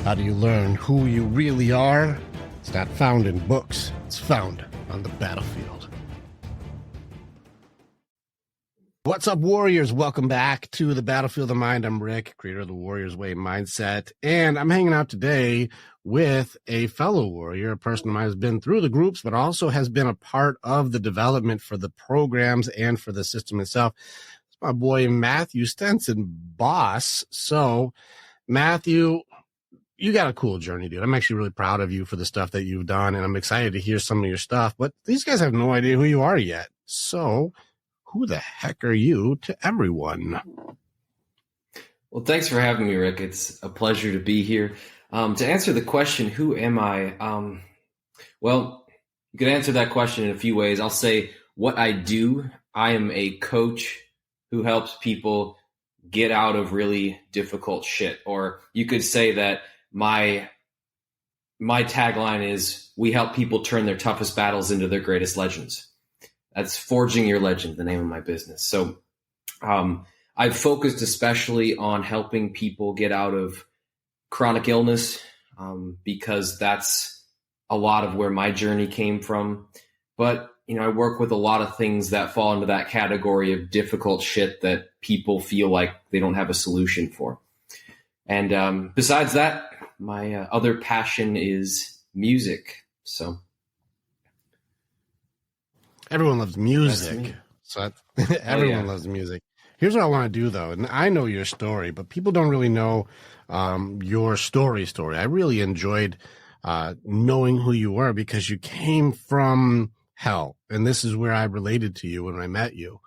How do you learn who you really are? It's not found in books. It's found on the battlefield. What's up, Warriors? Welcome back to the Battlefield of Mind. I'm Rick, creator of the Warriors Way mindset, and I'm hanging out today with a fellow warrior, a person who has been through the groups, but also has been a part of the development for the programs and for the system itself. It's my boy, Matthew Stenson-Bos. So, Matthew, you got a cool journey, dude. I'm actually really proud of you for the stuff that you've done, and I'm excited to hear some of your stuff, but these guys have no idea who you are yet. So who the heck are you to everyone? Well, thanks for having me, Rick. It's a pleasure to be here. To answer the question, who am I? Well, you could answer that question in a few ways. I'll say what I do. I am a coach who helps people get out of really difficult shit. Or you could say that my tagline is, we help people turn their toughest battles into their greatest legends. That's Forging Your Legend, the name of my business. So I've focused especially on helping people get out of chronic illness because that's a lot of where my journey came from. But, you know, I work with a lot of things that fall into that category of difficult shit that people feel like they don't have a solution for. And besides that, my other passion is music. So everyone loves music. So everyone loves music. Here's what I want to do, though. And I know your story, but people don't really know your story. I really enjoyed knowing who you were because you came from hell. And this is where I related to you when I met you.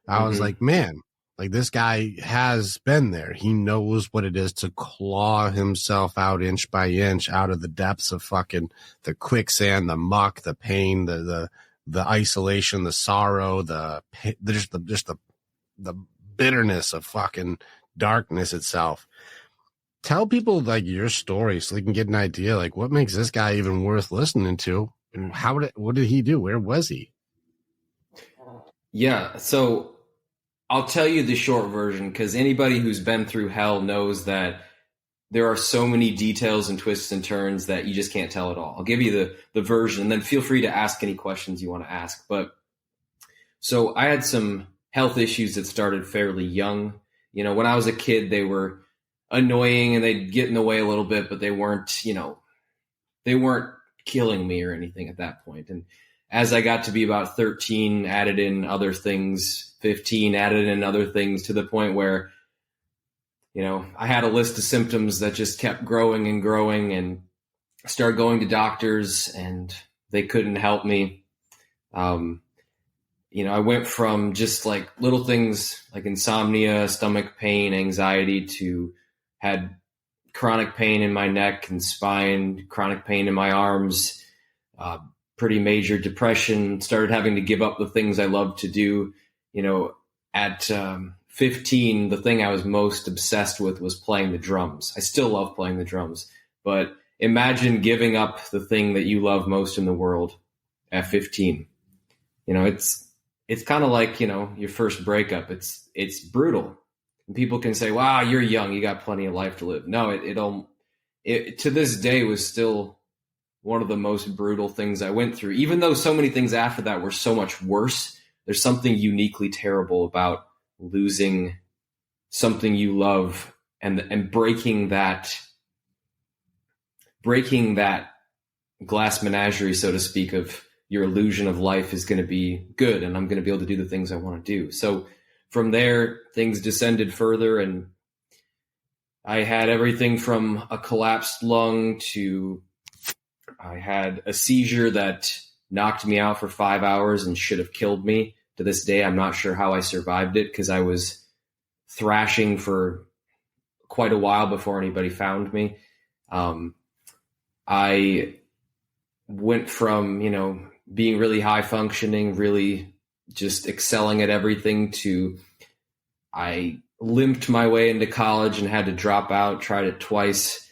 I was like, man, like this guy has been there. He knows what it is to claw himself out inch by inch out of the depths of fucking the quicksand, the muck, the pain, the isolation, the sorrow, the bitterness of fucking darkness itself. Tell people like your story so they can get an idea, like what makes this guy even worth listening to, and what did he do? Where was he? Yeah, so I'll tell you the short version because anybody who's been through hell knows that there are so many details and twists and turns that you just can't tell it all. I'll give you the version, and then feel free to ask any questions you want to ask. But so I had some health issues that started fairly young. You know, when I was a kid, they were annoying and they'd get in the way a little bit, but they weren't killing me or anything at that point. And as I got to be about 13, added in other things, 15, added in other things to the point where, you know, I had a list of symptoms that just kept growing and growing, and started going to doctors and they couldn't help me. You know, I went from just like little things like insomnia, stomach pain, anxiety, to had chronic pain in my neck and spine, chronic pain in my arms, pretty major depression, started having to give up the things I loved to do. You know, at 15, the thing I was most obsessed with was playing the drums. I still love playing the drums, but imagine giving up the thing that you love most in the world at 15. You know, it's kind of like, you know, your first breakup. It's brutal. And people can say, wow, you're young, you got plenty of life to live. No, it to this day was still one of the most brutal things I went through. Even though so many things after that were so much worse, there's something uniquely terrible about losing something you love and breaking that glass menagerie, so to speak, of your illusion of life is going to be good and I'm going to be able to do the things I want to do. So from there, things descended further, and I had everything from a collapsed lung to I had a seizure that knocked me out for 5 hours and should have killed me. To this day, I'm not sure how I survived it because I was thrashing for quite a while before anybody found me. I went from, you know, being really high functioning, really just excelling at everything, to I limped my way into college and had to drop out, tried it twice.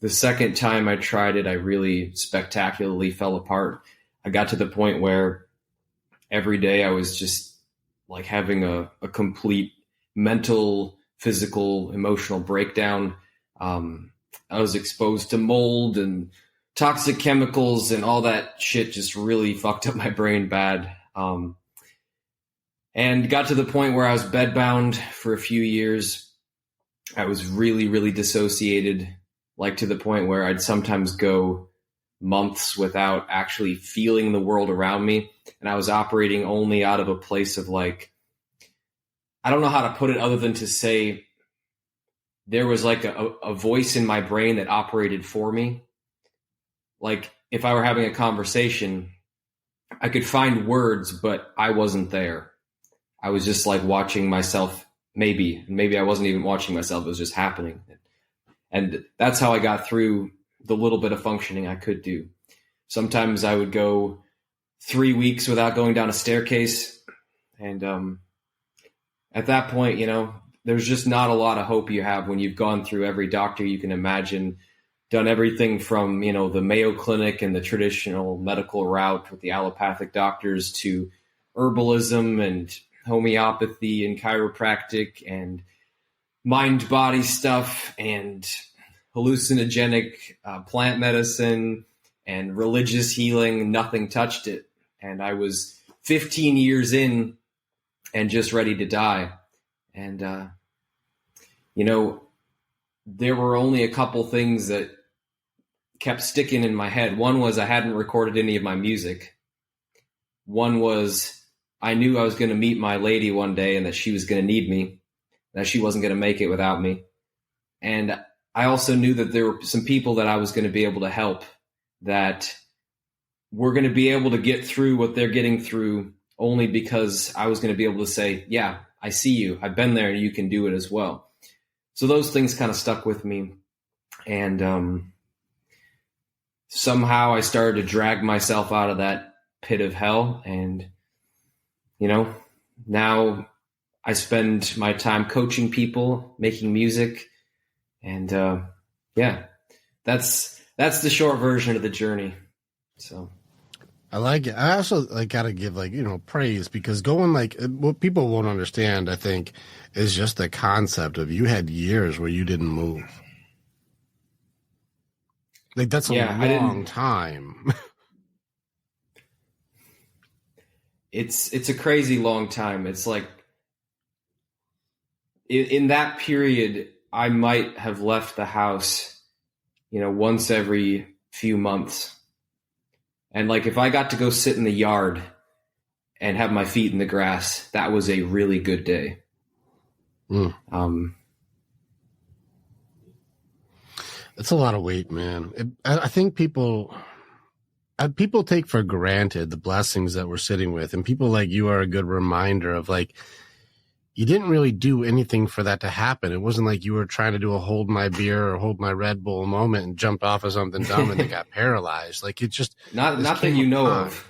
The second time I tried it, I really spectacularly fell apart. I got to the point where every day I was just like having a complete mental, physical, emotional breakdown. I was exposed to mold and toxic chemicals, and all that shit just really fucked up my brain bad. And got to the point where I was bedbound for a few years. I was really, really dissociated, like to the point where I'd sometimes go months without actually feeling the world around me. And I was operating only out of a place of like, I don't know how to put it other than to say there was like a voice in my brain that operated for me. Like if I were having a conversation, I could find words, but I wasn't there. I was just like watching myself, maybe I wasn't even watching myself. It was just happening. And that's how I got through the little bit of functioning I could do. Sometimes I would go 3 weeks without going down a staircase. And at that point, there's just not a lot of hope you have when you've gone through every doctor you can imagine, done everything from, the Mayo Clinic and the traditional medical route with the allopathic doctors to herbalism and homeopathy and chiropractic and mind-body stuff and hallucinogenic plant medicine and religious healing. Nothing touched it. And I was 15 years in and just ready to die. And, there were only a couple things that kept sticking in my head. One was I hadn't recorded any of my music. One was I knew I was going to meet my lady one day and that she was going to need me, that she wasn't going to make it without me. And I also knew that there were some people that I was going to be able to help, that were going to be able to get through what they're getting through only because I was going to be able to say, yeah, I see you. I've been there and you can do it as well. So those things kind of stuck with me. And somehow I started to drag myself out of that pit of hell. And, now I spend my time coaching people, making music. And that's the short version of the journey. So I like it. I also got to give praise, because going what people won't understand, I think, is just the concept of you had years where you didn't move. That's a long time. It's a crazy long time. It's like in that period, I might have left the house, once every few months. And if I got to go sit in the yard and have my feet in the grass, that was a really good day. It's a lot of weight, man. I think people take for granted the blessings that we're sitting with, and people like you are a good reminder of you didn't really do anything for that to happen. It wasn't like you were trying to do a hold my beer or hold my Red Bull moment and jumped off of something dumb and they got paralyzed. It just not that you know of.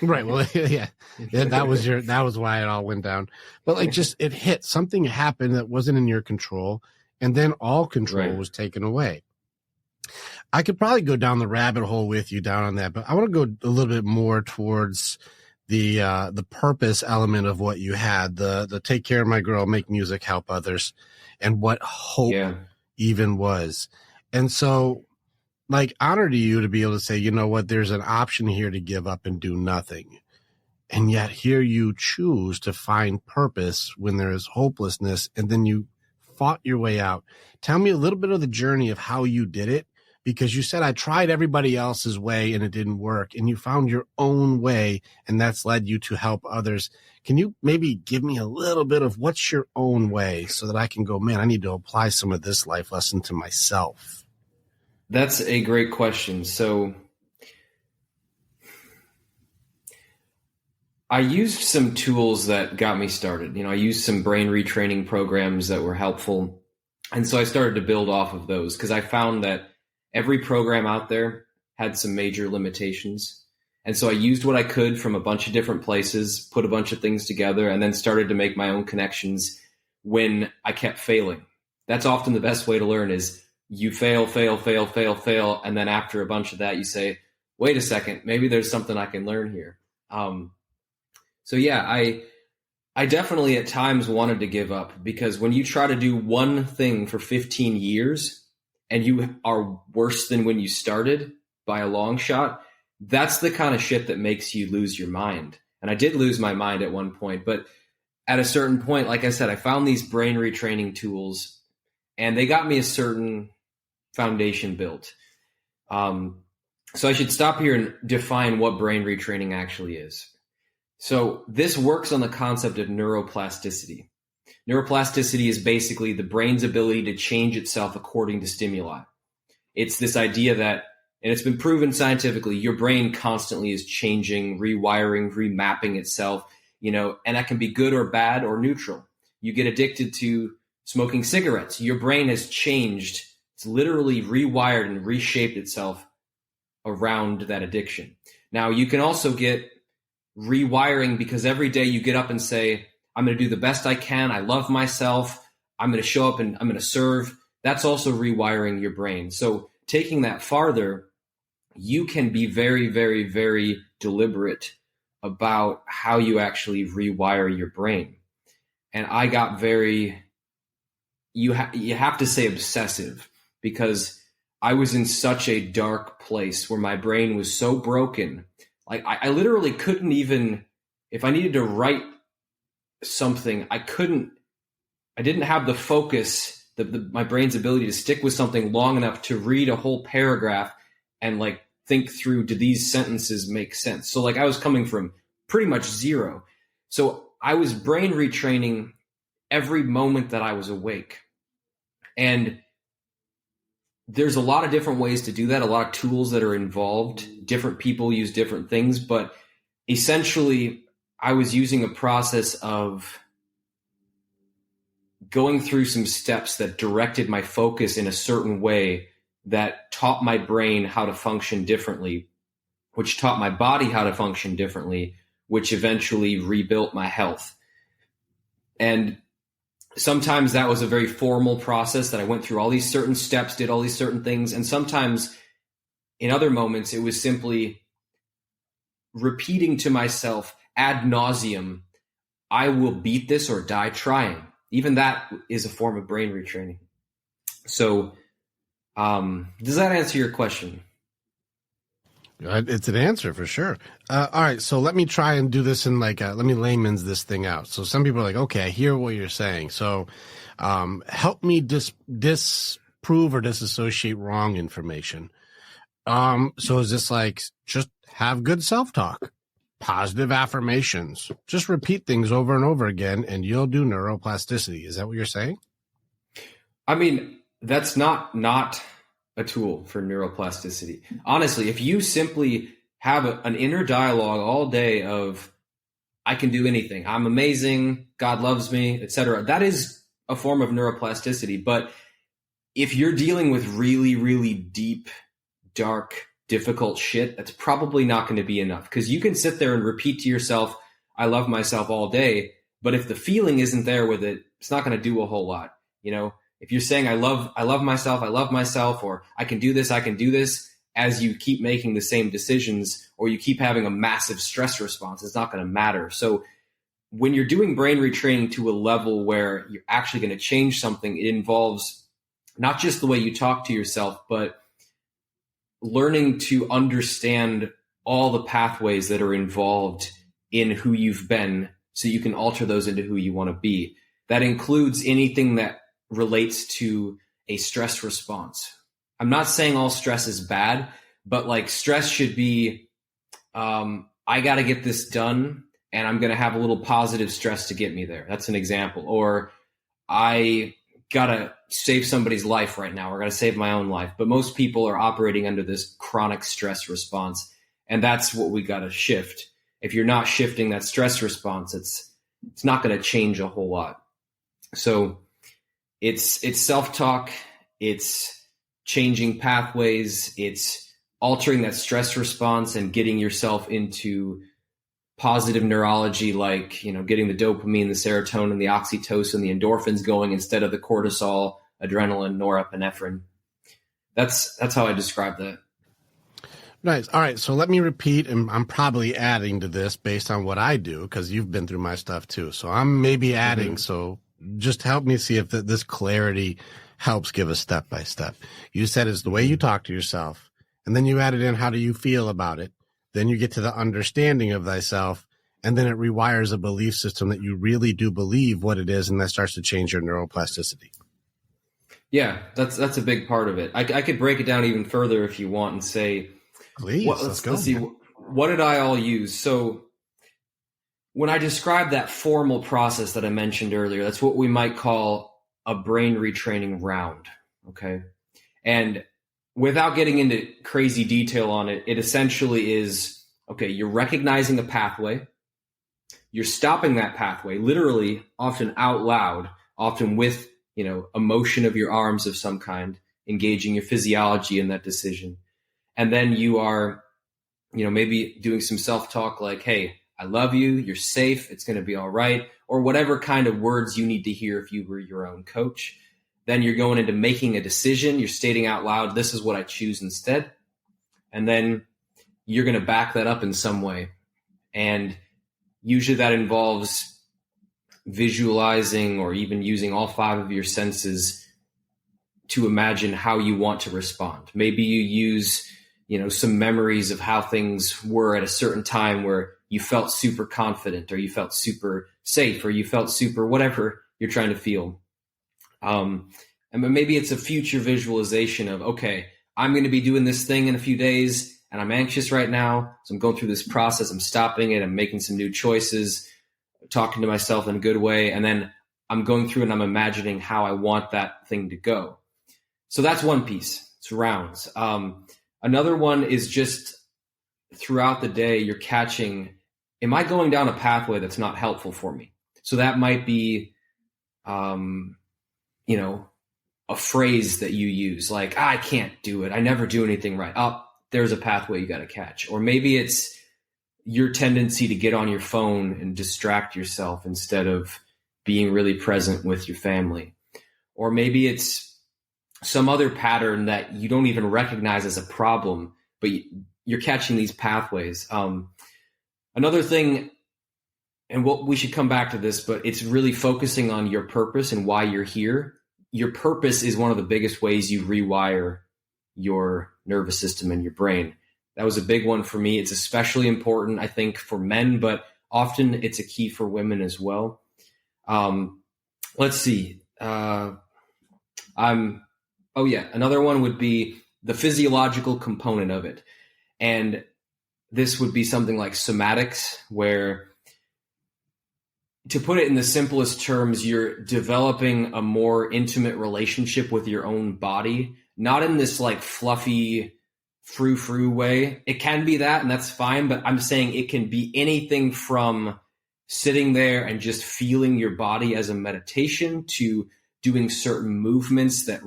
Right. Well, yeah. That was why it all went down. But it hit. Something happened that wasn't in your control, and then all control was taken away. I could probably go down the rabbit hole with you down on that, but I want to go a little bit more towards the purpose element of what you had, the take care of my girl, make music, help others, and what hope even was. And so, honor to you to be able to say, you know what, there's an option here to give up and do nothing. And yet here you choose to find purpose when there is hopelessness, and then you fought your way out. Tell me a little bit of the journey of how you did it, because you said I tried everybody else's way and it didn't work, and you found your own way, and that's led you to help others. Can you maybe give me a little bit of what's your own way so that I can go, man, I need to apply some of this life lesson to myself? That's a great question. So I used some tools that got me started. I used some brain retraining programs that were helpful. And so I started to build off of those, because I found that every program out there had some major limitations. And so I used what I could from a bunch of different places, put a bunch of things together, and then started to make my own connections when I kept failing. That's often the best way to learn, is you fail. And then after a bunch of that, you say, wait a second, maybe there's something I can learn here. So yeah, I definitely at times wanted to give up, because when you try to do one thing for 15 years and you are worse than when you started by a long shot, that's the kind of shit that makes you lose your mind. And I did lose my mind at one point, but at a certain point, like I said, I found these brain retraining tools, and they got me a certain foundation built. So I should stop here and define what brain retraining actually is. So this works on the concept of neuroplasticity. Neuroplasticity is basically the brain's ability to change itself according to stimuli. It's this idea that, and it's been proven scientifically, your brain constantly is changing, rewiring, remapping itself, and that can be good or bad or neutral. You get addicted to smoking cigarettes. Your brain has changed. It's literally rewired and reshaped itself around that addiction. Now, you can also get rewiring because every day you get up and say, I'm going to do the best I can. I love myself. I'm going to show up and I'm going to serve. That's also rewiring your brain. So taking that farther, you can be very, very, very deliberate about how you actually rewire your brain. And I got very, you have to say obsessive, because I was in such a dark place where my brain was so broken. Like I literally couldn't even, if I needed to write something, I didn't have the focus, my brain's ability to stick with something long enough to read a whole paragraph and like think through, do these sentences make sense? So like I was coming from pretty much zero. So I was brain retraining every moment that I was awake. And there's a lot of different ways to do that, a lot of tools that are involved. Different people use different things, but essentially I was using a process of going through some steps that directed my focus in a certain way that taught my brain how to function differently, which taught my body how to function differently, which eventually rebuilt my health. And sometimes that was a very formal process that I went through all these certain steps, did all these certain things. And sometimes in other moments, it was simply repeating to myself ad nauseum, I will beat this or die trying. Even that is a form of brain retraining. So does that answer your question? It's an answer for sure. All right, so let me try and do this in let me layman's this thing out. So some people are like, okay, I hear what you're saying. So help me disprove or disassociate wrong information. So is this like just have good self-talk, positive affirmations, just repeat things over and over again, and you'll do neuroplasticity? Is that what you're saying? I mean, that's not a tool for neuroplasticity. Honestly, if you simply have an inner dialogue all day of, I can do anything, I'm amazing, God loves me, etc., that is a form of neuroplasticity. But if you're dealing with really, really deep, dark, difficult shit, that's probably not going to be enough, because you can sit there and repeat to yourself, I love myself all day, but if the feeling isn't there with it, it's not going to do a whole lot. If you're saying I love myself, or I can do this, as you keep making the same decisions, or you keep having a massive stress response, it's not going to matter. So when you're doing brain retraining to a level where you're actually going to change something, it involves not just the way you talk to yourself, but learning to understand all the pathways that are involved in who you've been, so you can alter those into who you want to be. That includes anything that relates to a stress response. I'm not saying all stress is bad, but like stress should be, I got to get this done, and I'm going to have a little positive stress to get me there. That's an example. Or I got to save somebody's life right now, or got to save my own life. But most people are operating under this chronic stress response, and that's what we got to shift. If you're not shifting that stress response, it's not going to change a whole lot. So it's self-talk, it's changing pathways, it's altering that stress response and getting yourself into positive neurology, like, getting the dopamine, the serotonin, the oxytocin, the endorphins going instead of the cortisol, adrenaline, norepinephrine. That's how I describe that. Nice. All right. So let me repeat, and I'm probably adding to this based on what I do, because you've been through my stuff too. So I'm maybe adding. So just help me see if this clarity helps give a step by step. You said it's the way you talk to yourself, and then you added in how do you feel about it. Then you get to the understanding of thyself, and then it rewires a belief system that you really do believe what it is, and that starts to change your neuroplasticity. Yeah, that's a big part of it. I could break it down even further if you want and say, please, let's go. Let's see, what did I all use? So when I describe that formal process that I mentioned earlier, that's what we might call a brain retraining round, okay? And without getting into crazy detail on it, it essentially is, okay, you're recognizing a pathway, you're stopping that pathway, literally, often out loud, often with emotion of your arms of some kind, engaging your physiology in that decision. And then you are, maybe doing some self-talk like, hey, I love you, you're safe, it's going to be all right, or whatever kind of words you need to hear if you were your own coach. Then you're going into making a decision. You're stating out loud, this is what I choose instead. And then you're going to back that up in some way. And usually that involves visualizing or even using all 5 of your senses to imagine how you want to respond. Maybe you use, some memories of how things were at a certain time where you felt super confident or you felt super safe or you felt super whatever you're trying to feel. And maybe it's a future visualization of, okay, I'm going to be doing this thing in a few days and I'm anxious right now. So I'm going through this process. I'm stopping it. I'm making some new choices, talking to myself in a good way. And then I'm going through and I'm imagining how I want that thing to go. So that's one piece. It's rounds. Another one is just throughout the day, you're catching, am I going down a pathway that's not helpful for me? So that might be, a phrase that you use like, I can't do it. I never do anything right. Oh, there's a pathway you got to catch. Or maybe it's your tendency to get on your phone and distract yourself instead of being really present with your family. Or maybe it's some other pattern that you don't even recognize as a problem, but you're catching these pathways. Another thing, and we should come back to this, but it's really focusing on your purpose and why you're here. Your purpose is one of the biggest ways you rewire your nervous system and your brain. That was a big one for me. It's especially important, I think, for men, but often it's a key for women as well. Let's see. Another one would be the physiological component of it. And this would be something like somatics, where, to put it in the simplest terms, you're developing a more intimate relationship with your own body, not in this like fluffy frou-frou way. It can be that, and that's fine, but I'm saying it can be anything from sitting there and just feeling your body as a meditation to doing certain movements that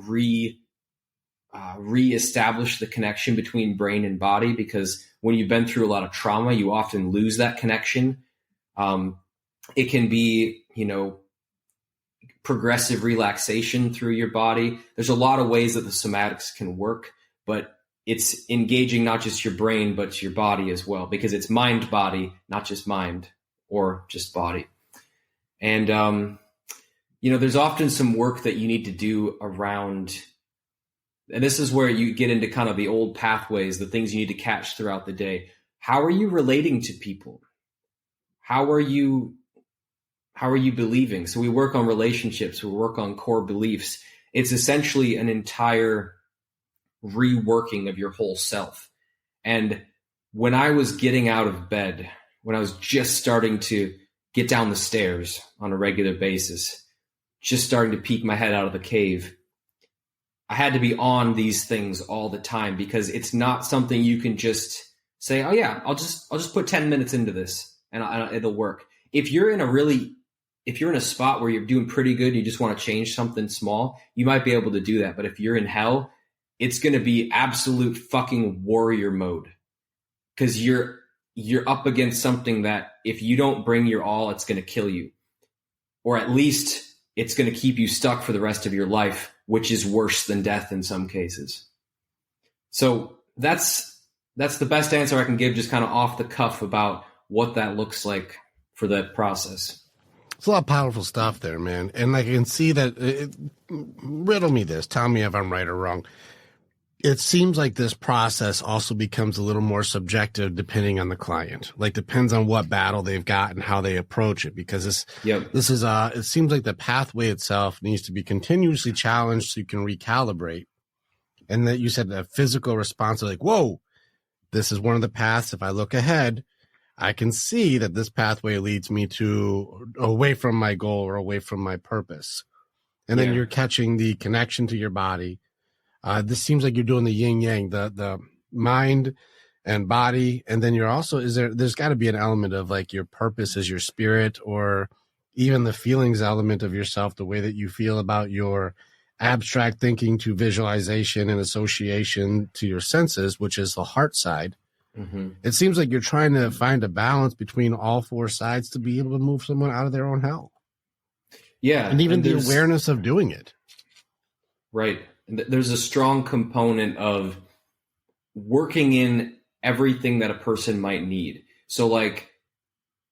re-establish the connection between brain and body, because when you've been through a lot of trauma, you often lose that connection. It can be, progressive relaxation through your body. There's a lot of ways that the somatics can work, but it's engaging not just your brain, but your body as well, because it's mind-body, not just mind or just body. And, there's often some work that you need to do around, and this is where you get into kind of the old pathways, the things you need to catch throughout the day. How are you relating to people? How are you believing? So we work on relationships, we work on core beliefs. It's essentially an entire reworking of your whole self. And when I was getting out of bed, when I was just starting to get down the stairs on a regular basis, just starting to peek my head out of the cave, I had to be on these things all the time, because it's not something you can just say, oh yeah, I'll just put 10 minutes into this and it'll work. If you're in a spot where you're doing pretty good, you just want to change something small, you might be able to do that. But if you're in hell, it's going to be absolute fucking warrior mode, because you're up against something that if you don't bring your all, it's going to kill you, or at least it's going to keep you stuck for the rest of your life, which is worse than death in some cases. So that's the best answer I can give, just kind of off the cuff, about what that looks like for that process. It's a lot of powerful stuff there, man. And like, I can see that riddle me this, tell me if I'm right or wrong. It seems like this process also becomes a little more subjective depending on the client. Like, depends on what battle they've got and how they approach it. Because this is it seems like the pathway itself needs to be continuously challenged so you can recalibrate. And that you said the physical response of like, whoa, this is one of the paths. If I look ahead, I can see that this pathway leads me to away from my goal or away from my purpose. And then you're catching the connection to your body. This seems like you're doing the yin yang, the mind and body. And then you're also, there's got to be an element of like your purpose is your spirit, or even the feelings element of yourself, the way that you feel about your abstract thinking to visualization and association to your senses, which is the heart side. Mm-hmm. It seems like you're trying to find a balance between all four sides to be able to move someone out of their own hell. Yeah. And even the awareness of doing it. Right. There's a strong component of working in everything that a person might need. So like,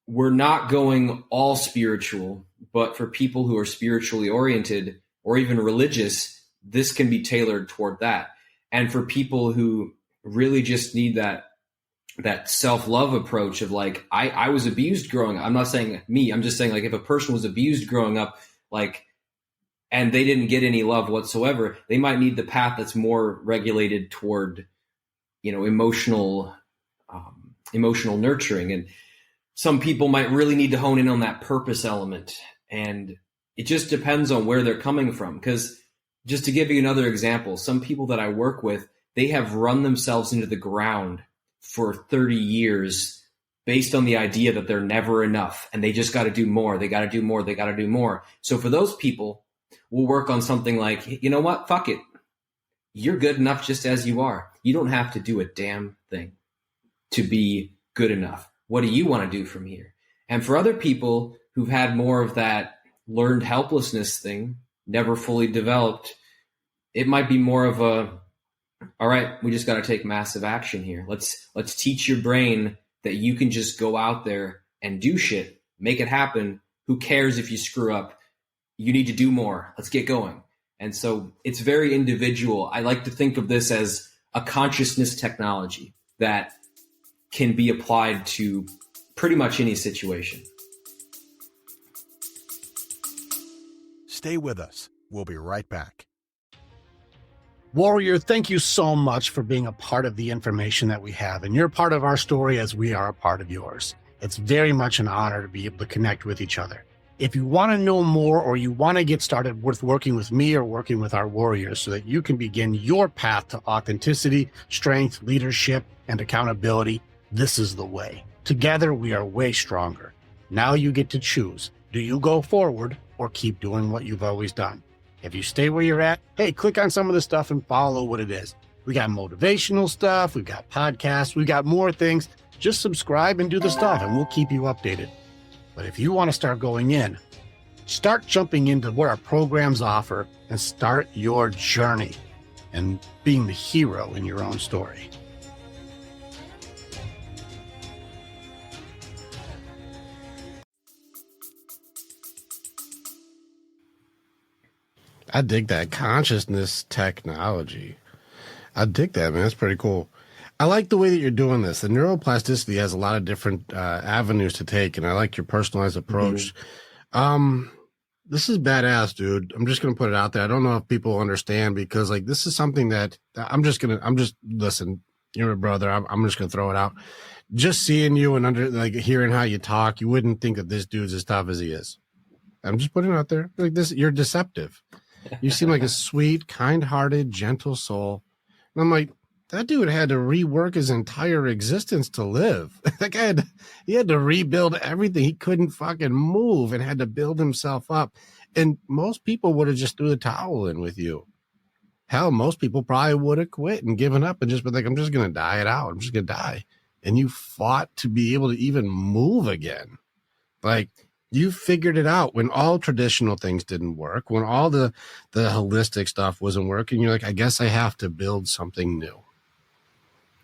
we're not going all spiritual, but for people who are spiritually oriented or even religious, this can be tailored toward that. And for people who really just need that self-love approach of like, I was abused growing up. I'm not saying me, I'm just saying like if a person was abused growing up, like, and they didn't get any love whatsoever, they might need the path that's more regulated toward, emotional nurturing. And some people might really need to hone in on that purpose element. And it just depends on where they're coming from. Because just to give you another example, some people that I work with, they have run themselves into the ground for 30 years based on the idea that they're never enough and they just got to do more. They got to do more. They got to do more. So for those people, we'll work on something like, you know what? Fuck it. You're good enough just as you are. You don't have to do a damn thing to be good enough. What do you want to do from here? And for other people who've had more of that learned helplessness thing, never fully developed, it might be more of a, all right, we just got to take massive action here. Let's teach your brain that you can just go out there and do shit, make it happen. Who cares if you screw up? You need to do more. Let's get going. And so it's very individual. I like to think of this as a consciousness technology that can be applied to pretty much any situation. Stay with us. We'll be right back. Warrior, thank you so much for being a part of the information that we have. And you're part of our story as we are a part of yours. It's very much an honor to be able to connect with each other. If you want to know more or you want to get started with working with me or working with our warriors so that you can begin your path to authenticity, strength, leadership, and accountability, this is the way. Together, we are way stronger. Now you get to choose. Do you go forward or keep doing what you've always done? If you stay where you're at, hey, click on some of the stuff and follow what it is. We got motivational stuff. We've got podcasts. We've got more things. Just subscribe and do the stuff and we'll keep you updated. But if you want to start going in, start jumping into what our programs offer and start your journey and being the hero in your own story. I dig that consciousness technology. I dig that, man. That's pretty cool. I like the way that you're doing this. The neuroplasticity has a lot of different avenues to take, and I like your personalized approach. Mm-hmm. This is badass, dude. I'm just going to put it out there. I don't know if people understand because, like, this is something that listen, you're a brother. I'm just going to throw it out. Just seeing you and hearing how you talk, you wouldn't think that this dude's as tough as he is. I'm just putting it out there. Like this, you're deceptive. You seem like a sweet, kind-hearted, gentle soul. And I'm like, that dude had to rework his entire existence to live. That guy he had to rebuild everything. He couldn't fucking move and had to build himself up. And most people would have just threw the towel in with you. Hell, most people probably would have quit and given up and just been like, I'm just going to die it out. I'm just going to die. And you fought to be able to even move again. Like, you figured it out when all traditional things didn't work, when all the holistic stuff wasn't working. You're like, I guess I have to build something new.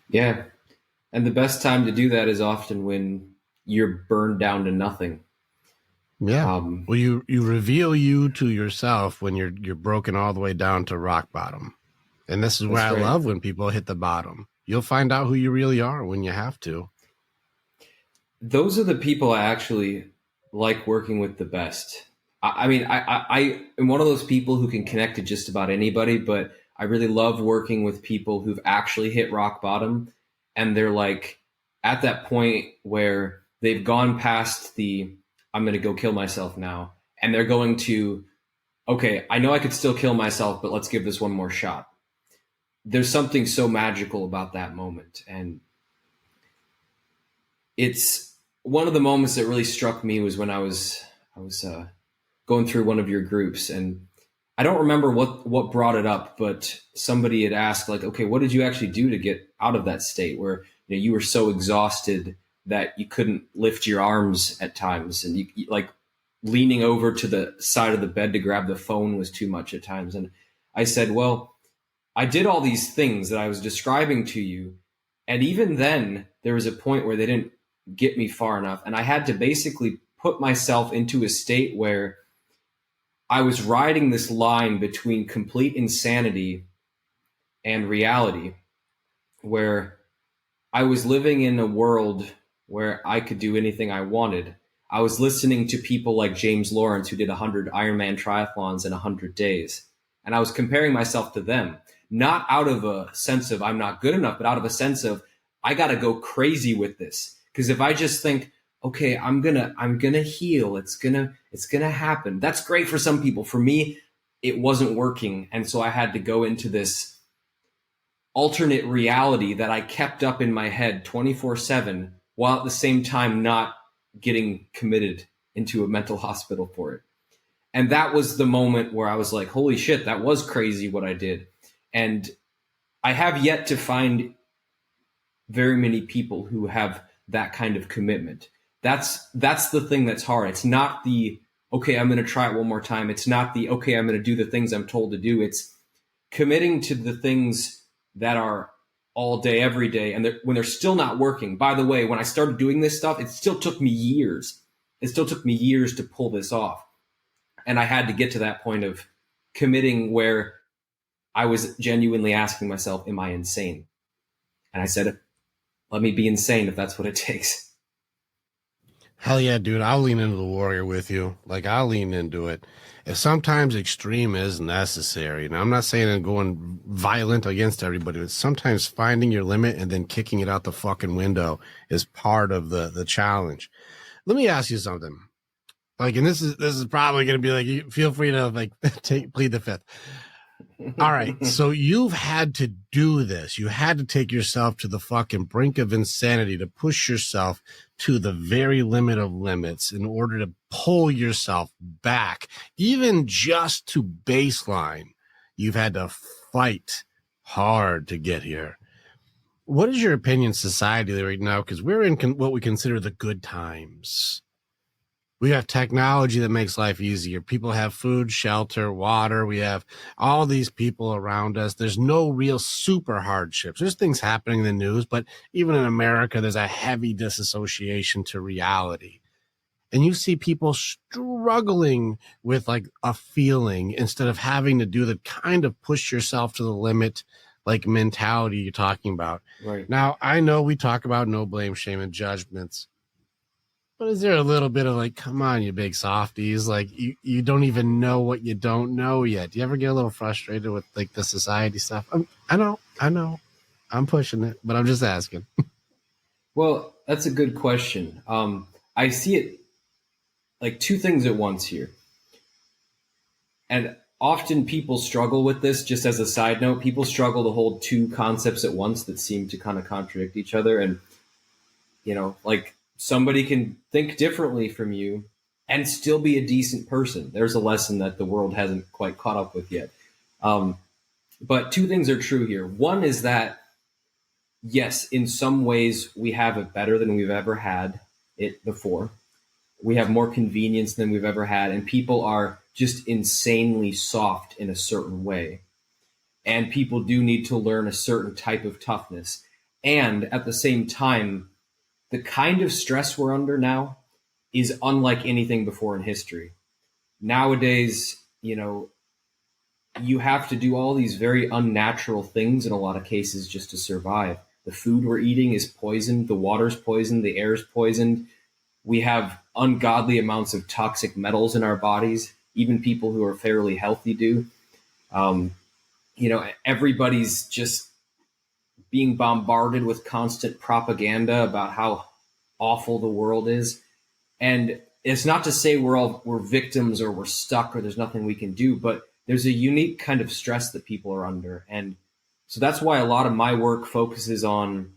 Yeah. And the best time to do that is often when you're burned down to nothing. Yeah. Well, you reveal you to yourself when you're broken all the way down to rock bottom. And this is where I love when people hit the bottom. You'll find out who you really are when you have to. Those are the people I actually like working with the best. I mean, I am one of those people who can connect to just about anybody, but I really love working with people who've actually hit rock bottom, and they're like at that point where they've gone past the I'm going to go kill myself now, and they're going to, okay, I know I could still kill myself, but let's give this one more shot. There's something so magical about that moment, and it's one of the moments that really struck me was when I was going through one of your groups, and I don't remember what brought it up, but somebody had asked, like, okay, what did you actually do to get out of that state where you were so exhausted that you couldn't lift your arms at times, and you like leaning over to the side of the bed to grab the phone was too much at times. And I said, well, I did all these things that I was describing to you, and even then there was a point where they didn't get me far enough, and I had to basically put myself into a state where I was riding this line between complete insanity and reality, where I was living in a world where I could do anything I wanted. I was listening to people like James Lawrence, who did 100 Ironman triathlons in 100 days. And I was comparing myself to them, not out of a sense of I'm not good enough, but out of a sense of I got to go crazy with this. Because if I just think, okay, I'm gonna heal, it's gonna happen. That's great for some people. For me, it wasn't working. And so I had to go into this alternate reality that I kept up in my head 24/7, while at the same time not getting committed into a mental hospital for it. And that was the moment where I was like, holy shit, that was crazy what I did. And I have yet to find very many people who have that kind of commitment. That's the thing that's hard. It's not the, okay, I'm going to try it one more time. It's not the, okay, I'm going to do the things I'm told to do. It's committing to the things that are all day, every day. And when they're still not working. By the way, when I started doing this stuff, it still took me years. It still took me years to pull this off. And I had to get to that point of committing where I was genuinely asking myself, am I insane? And I said, let me be insane if that's what it takes. Hell yeah, dude. I'll lean into the warrior with you. Like, I'll lean into it. If sometimes extreme is necessary. Now, I'm not saying I'm going violent against everybody, but sometimes finding your limit and then kicking it out the fucking window is part of the challenge. Let me ask you something. Like, and this is probably going to be like, you feel free to like plead the fifth. All right. So you've had to do this. You had to take yourself to the fucking brink of insanity to push yourself to the very limit of limits in order to pull yourself back, even just to baseline. You've had to fight hard to get here. What is your opinion society right now? Because we're in what we consider the good times. We have technology that makes life easier. People have food, shelter, water. We have all these people around us. There's no real super hardships. There's things happening in the news, but even in America, there's a heavy disassociation to reality. And you see people struggling with like a feeling instead of having to do the kind of push yourself to the limit like mentality you're talking about. Right. Now, I know we talk about no blame, shame, and judgments. But is there a little bit of like, come on, you big softies? Like you don't even know what you don't know yet. Do you ever get a little frustrated with like the society stuff? I know. I'm pushing it, but I'm just asking. Well, that's a good question. I see it like two things at once here. And often people struggle with this. Just as a side note, people struggle to hold two concepts at once that seem to kind of contradict each other. And, like, somebody can think differently from you and still be a decent person. There's a lesson that the world hasn't quite caught up with yet. But two things are true here. One is that, yes, in some ways we have it better than we've ever had it before. We have more convenience than we've ever had, and people are just insanely soft in a certain way. And people do need to learn a certain type of toughness. And at the same time, the kind of stress we're under now is unlike anything before in history. Nowadays, you have to do all these very unnatural things in a lot of cases just to survive. The food we're eating is poisoned, the water's poisoned, the air's poisoned. We have ungodly amounts of toxic metals in our bodies. Even people who are fairly healthy do. Everybody's just being bombarded with constant propaganda about how awful the world is. And it's not to say we're victims or we're stuck or there's nothing we can do, but there's a unique kind of stress that people are under. And so that's why a lot of my work focuses on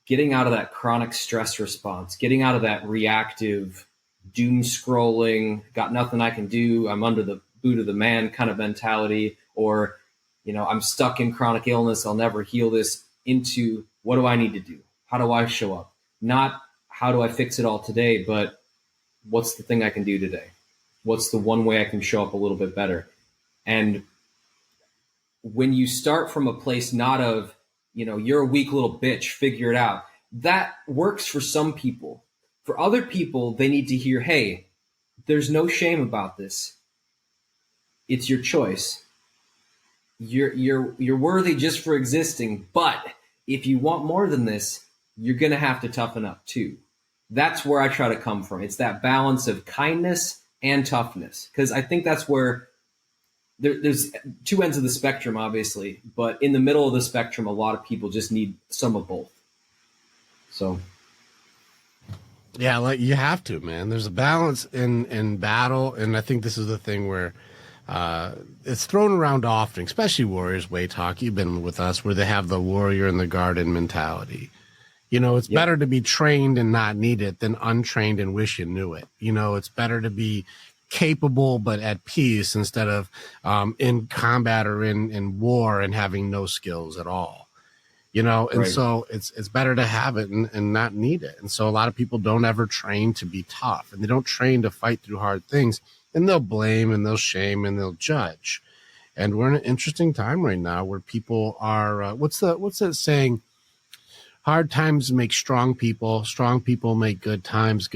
getting out of that chronic stress response, getting out of that reactive doom scrolling, got nothing I can do, I'm under the boot of the man kind of mentality, or, I'm stuck in chronic illness, I'll never heal this, into what do I need to do? How do I show up? Not how do I fix it all today, but what's the thing I can do today? What's the one way I can show up a little bit better? And when you start from a place not of, you're a weak little bitch, figure it out, that works for some people. For other people, they need to hear, hey, there's no shame about this. It's your choice. You're worthy just for existing, but if you want more than this, you're going to have to toughen up too. That's where I try to come from. It's that balance of kindness and toughness, because I think that's where there's two ends of the spectrum, obviously, but in the middle of the spectrum, a lot of people just need some of both. So, yeah, like you have to, man. There's a balance in battle, and I think this is the thing where it's thrown around often, especially Warriors Way talk. You've been with us, where they have the warrior in the garden mentality. It's better to be trained and not need it than untrained and wish you knew it. It's better to be capable but at peace instead of in combat or in war and having no skills at all. And right. So it's better to have it and not need it. And so a lot of people don't ever train to be tough, and they don't train to fight through hard things, and they'll blame and they'll shame and they'll judge. And we're in an interesting time right now where people are, what's that saying? Hard times make strong people make good times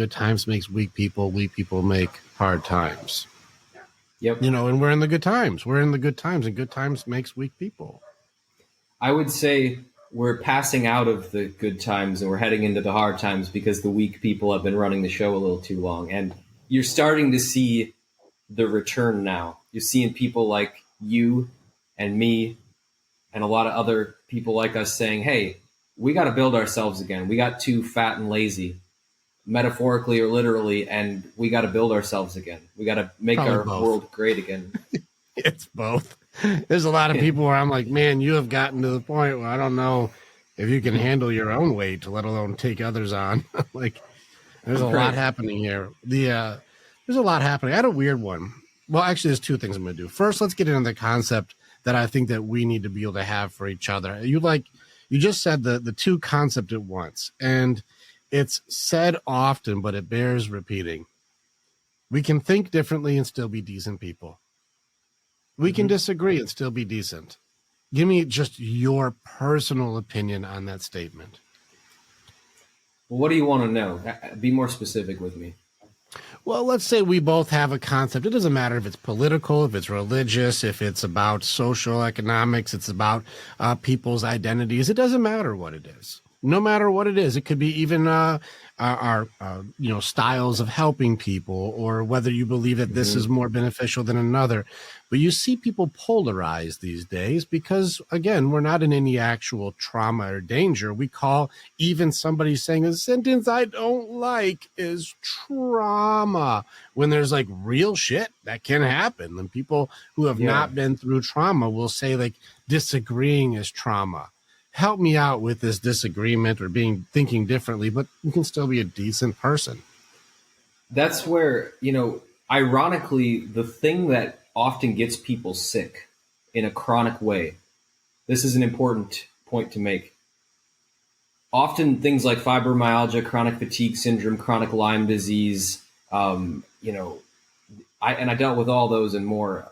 makes weak people make hard times. Yep. And we're in the good times. And good times makes weak people. I would say we're passing out of the good times and we're heading into the hard times because the weak people have been running the show a little too long. And you're starting to see the return now. You're seeing people like you and me and a lot of other people like us saying, hey, we got to build ourselves again. We got too fat and lazy, metaphorically or literally, and we got to build ourselves again. We got to make Probably our both. world great again. It's both. There's a lot of people where I'm like, man, you have gotten to the point where I don't know if you can handle your own weight, let alone take others on. Like, there's a lot happening here. There's a lot happening. I had a weird one. Well, actually, there's two things I'm going to do. First, let's get into the concept that I think that we need to be able to have for each other. You just said the two concepts at once, and it's said often, but it bears repeating. We can think differently and still be decent people. We can disagree and still be decent. Give me just your personal opinion on that statement. Well, what do you want to know? Be more specific with me. Well, let's say we both have a concept. It doesn't matter if it's political, if it's religious, if it's about social economics, it's about people's identities. It doesn't matter what it is. No matter what it is, it could be even our styles of helping people, or whether you believe that this is more beneficial than another. But you see people polarized these days because, again, we're not in any actual trauma or danger. We call even somebody saying a sentence I don't like is trauma, when there's like real shit that can happen. And people who have not been through trauma will say like disagreeing is trauma. Help me out with this disagreement or thinking differently, but you can still be a decent person. That's where, ironically, the thing that often gets people sick in a chronic way, this is an important point to make. Often things like fibromyalgia, chronic fatigue syndrome, chronic Lyme disease, I dealt with all those and more.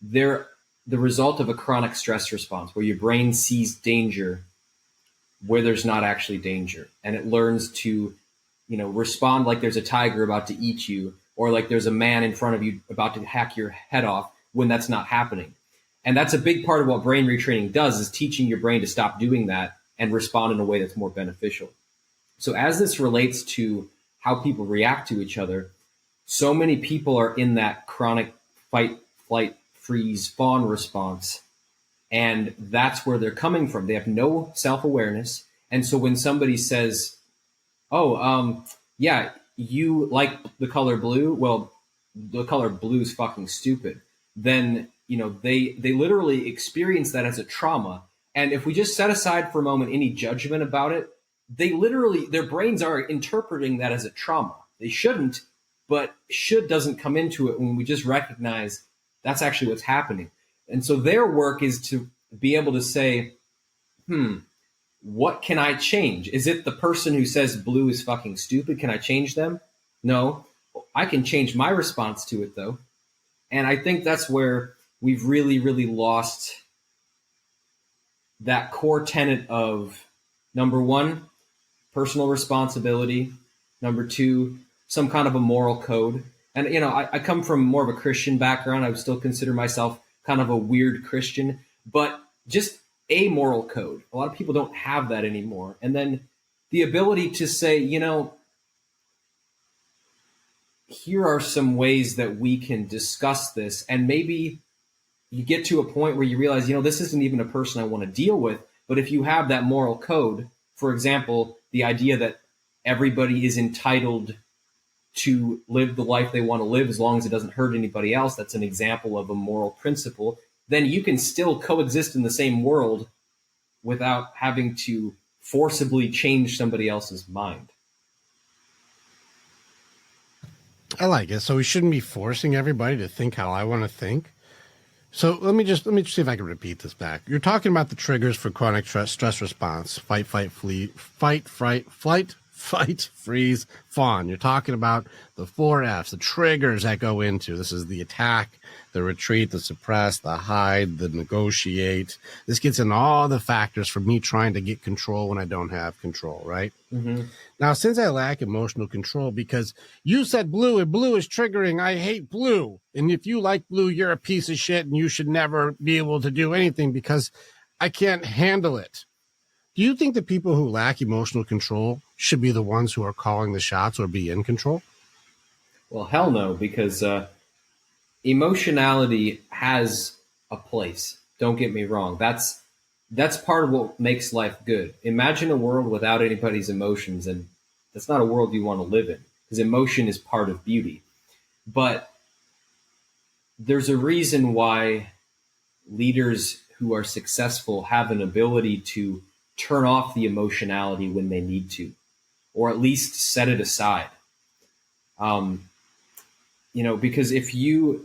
They're the result of a chronic stress response where your brain sees danger where there's not actually danger, and it learns to respond like there's a tiger about to eat you, or like there's a man in front of you about to hack your head off, when that's not happening. And that's a big part of what brain retraining does, is teaching your brain to stop doing that and respond in a way that's more beneficial. So as this relates to how people react to each other, so many people are in that chronic fight, flight, freeze, fawn response. And that's where they're coming from. They have no self-awareness. And so when somebody says, yeah, you like the color blue, well, the color blue is fucking stupid, then they literally experience that as a trauma. And if we just set aside for a moment any judgment about it, their brains are interpreting that as a trauma. They shouldn't, but should doesn't come into it when we just recognize that's actually what's happening. And so their work is to be able to say, what can I change? Is it the person who says blue is fucking stupid? Can I change them? No. I can change my response to it, though. And I think that's where we've really, really lost that core tenet of, number one, personal responsibility. Number two, some kind of a moral code. And, I come from more of a Christian background. I would still consider myself kind of a weird Christian, but just a moral code. A lot of people don't have that anymore. And then the ability to say, here are some ways that we can discuss this. And maybe you get to a point where you realize, this isn't even a person I want to deal with. But if you have that moral code, for example, the idea that everybody is entitled to live the life they want to live as long as it doesn't hurt anybody else, that's an example of a moral principle, then you can still coexist in the same world without having to forcibly change somebody else's mind. I like it. So we shouldn't be forcing everybody to think how I want to think. So let me see if I can repeat this back. You're talking about the triggers for chronic stress response: fight, flight, freeze, fawn. You're talking about the 4 F's, the triggers that go into this is the attack, the retreat, the suppress, the hide, the negotiate. This gets in all the factors for me trying to get control when I don't have control, right? Mm-hmm. Now, since I lack emotional control, because you said blue and blue is triggering, I hate blue. And if you like blue, you're a piece of shit and you should never be able to do anything because I can't handle it. Do you think that people who lack emotional control should be the ones who are calling the shots or be in control? Well, hell no, because emotionality has a place. Don't get me wrong. That's part of what makes life good. Imagine a world without anybody's emotions, and that's not a world you want to live in, because emotion is part of beauty. But there's a reason why leaders who are successful have an ability to turn off the emotionality when they need to, or at least set it aside. Because if you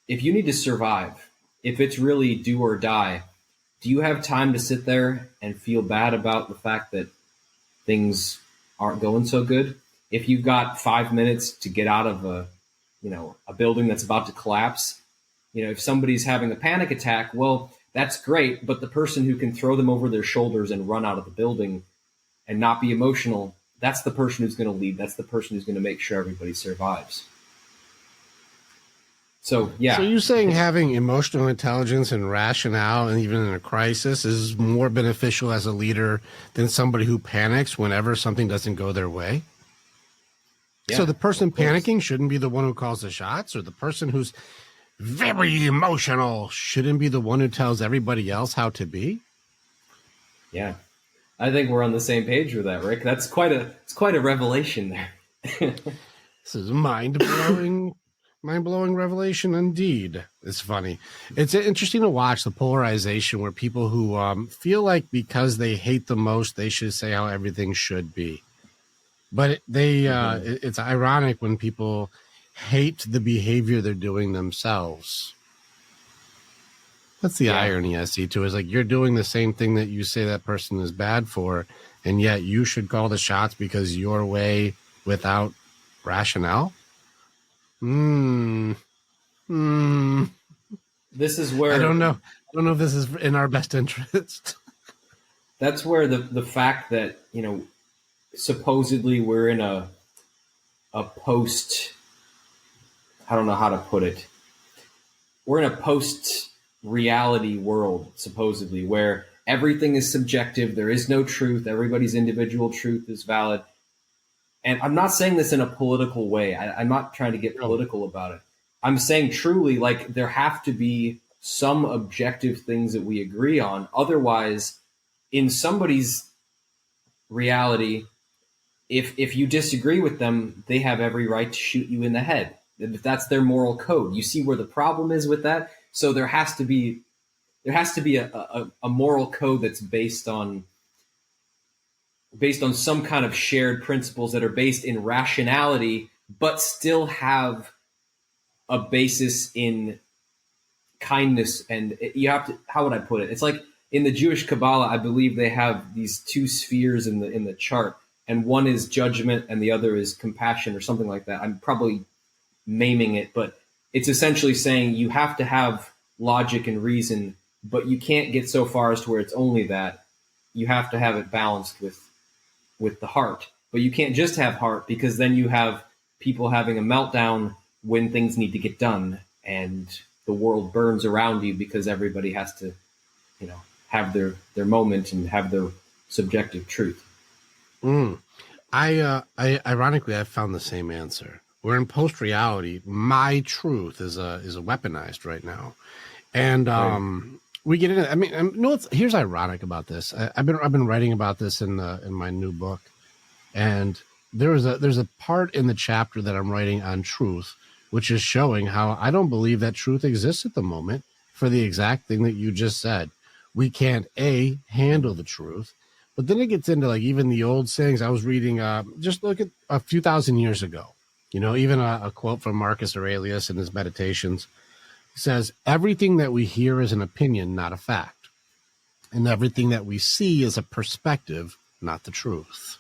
need to survive, if it's really do or die, do you have time to sit there and feel bad about the fact that things aren't going so good? If you've got 5 minutes to get out of a building that's about to collapse, if somebody's having a panic attack, well, that's great. But the person who can throw them over their shoulders and run out of the building and not be emotional, that's the person who's going to lead. That's the person who's going to make sure everybody survives. So, yeah. So you're saying having emotional intelligence and rationale, and even in a crisis, is more beneficial as a leader than somebody who panics whenever something doesn't go their way? Yeah, so the person panicking shouldn't be the one who calls the shots, or the person who's very emotional shouldn't be the one who tells everybody else how to be? Yeah. I think we're on the same page with that, Rick. It's quite a revelation there. This is mind-blowing revelation indeed. It's funny. It's interesting to watch the polarization where people who feel like because they hate the most, they should say how everything should be. But it's ironic when people hate the behavior they're doing themselves. That's the irony I see too, is like you're doing the same thing that you say that person is bad for, and yet you should call the shots because your way without rationale. This is where I don't know if this is in our best interest. That's where the fact that, supposedly we're in a post, I don't know how to put it. We're in a post reality world, supposedly, where everything is subjective. There is no truth. Everybody's individual truth is valid. And I'm not saying this in a political way. I'm not trying to get political about it. I'm saying truly, like, there have to be some objective things that we agree on. Otherwise, in somebody's reality, if you disagree with them, they have every right to shoot you in the head. If that's their moral code. You see where the problem is with that? So there has to be a moral code that's based on some kind of shared principles that are based in rationality, but still have a basis in kindness. And you have to, how would I put it? It's like in the Jewish Kabbalah, I believe they have these two spheres in the chart, and one is judgment and the other is compassion or something like that. I'm probably maiming it, but it's essentially saying you have to have logic and reason, but you can't get so far as to where it's only that. You have to have it balanced with the heart. But you can't just have heart, because then you have people having a meltdown when things need to get done, and the world burns around you because everybody has to, have their moment and have their subjective truth. I ironically, I found the same answer. We're in post reality. My truth is weaponized right now, and we get into. I mean, here's ironic about this. I've been writing about this in my new book, and there's a part in the chapter that I'm writing on truth, which is showing how I don't believe that truth exists at the moment for the exact thing that you just said. We can't handle the truth. But then it gets into like even the old sayings. I was reading, just look at a few thousand years ago, even a quote from Marcus Aurelius in his Meditations. He says, everything that we hear is an opinion, not a fact. And everything that we see is a perspective, not the truth.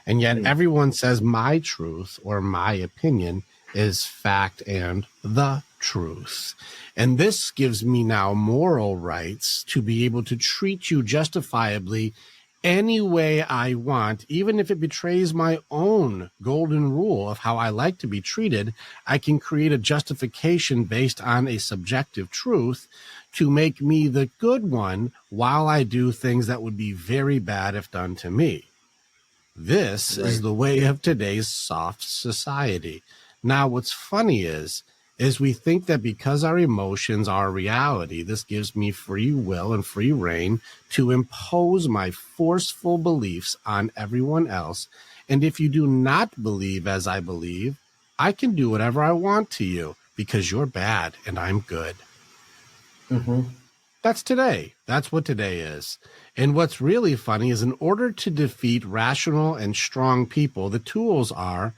And yet everyone says my truth or my opinion is fact and the truth. And this gives me now moral rights to be able to treat you justifiably any way I want, even if it betrays my own golden rule of how I like to be treated. I can create a justification based on a subjective truth to make me the good one while I do things that would be very bad if done to me. This is the way of today's soft society. Now, what's funny is we think that because our emotions are reality, this gives me free will and free reign to impose my forceful beliefs on everyone else. And if you do not believe as I believe, I can do whatever I want to you because you're bad and I'm good. That's today. That's what today is. And what's really funny is in order to defeat rational and strong people, the tools are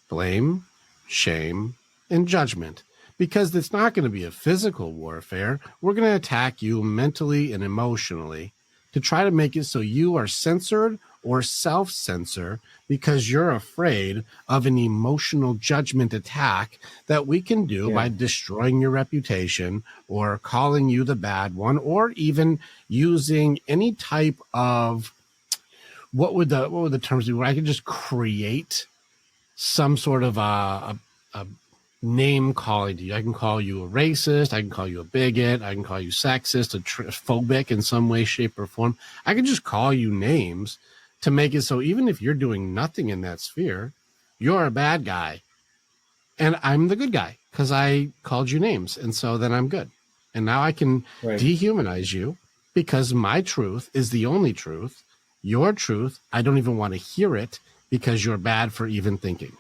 blame, shame, and judgment. Because it's not going to be a physical warfare. We're going to attack you mentally and emotionally to try to make it so you are censored or self-censor because you're afraid of an emotional judgment attack that we can do by destroying your reputation or calling you the bad one, or even using any type of, what would the terms be, where I could just create some sort of a name calling to you. I can call you a racist. I can call you a bigot. I can call you sexist, phobic in some way, shape, or form. I can just call you names to make it so even if you're doing nothing in that sphere, you're a bad guy. And I'm the good guy because I called you names. And so then I'm good. And now I can dehumanize you because my truth is the only truth. Your truth, I don't even want to hear it because you're bad for even thinking.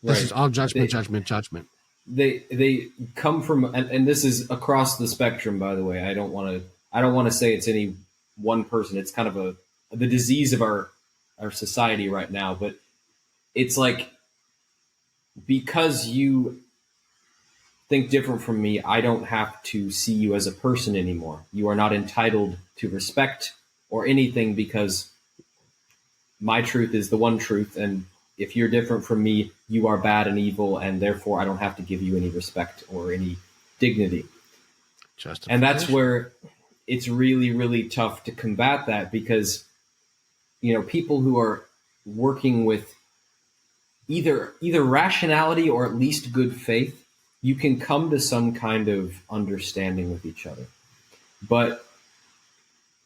This is all judgment, judgment. They come from, and this is across the spectrum, by the way. I don't want to say it's any one person. It's kind of the disease of our society right now. But it's like, because you think different from me, I don't have to see you as a person anymore. You are not entitled to respect or anything because my truth is the one truth, and if you're different from me, you are bad and evil, and therefore I don't have to give you any respect or any dignity. And that's where it's really, really tough to combat that, because, people who are working with either rationality or at least good faith, you can come to some kind of understanding with each other. But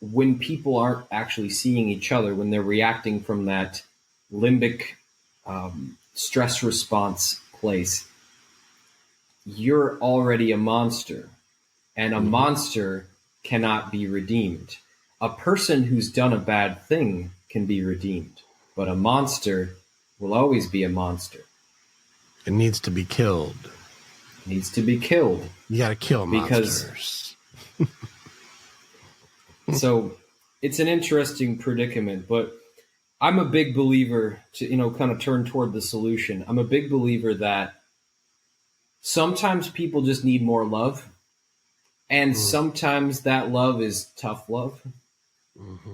when people aren't actually seeing each other, when they're reacting from that limbic stress response place, you're already a monster, and a monster cannot be redeemed. A person who's done a bad thing can be redeemed, but a monster will always be a monster. It needs to be killed. It needs to be killed. You got to kill monsters. So it's an interesting predicament, but I'm a big believer to, kind of turn toward the solution. I'm a big believer that sometimes people just need more love. And sometimes that love is tough love.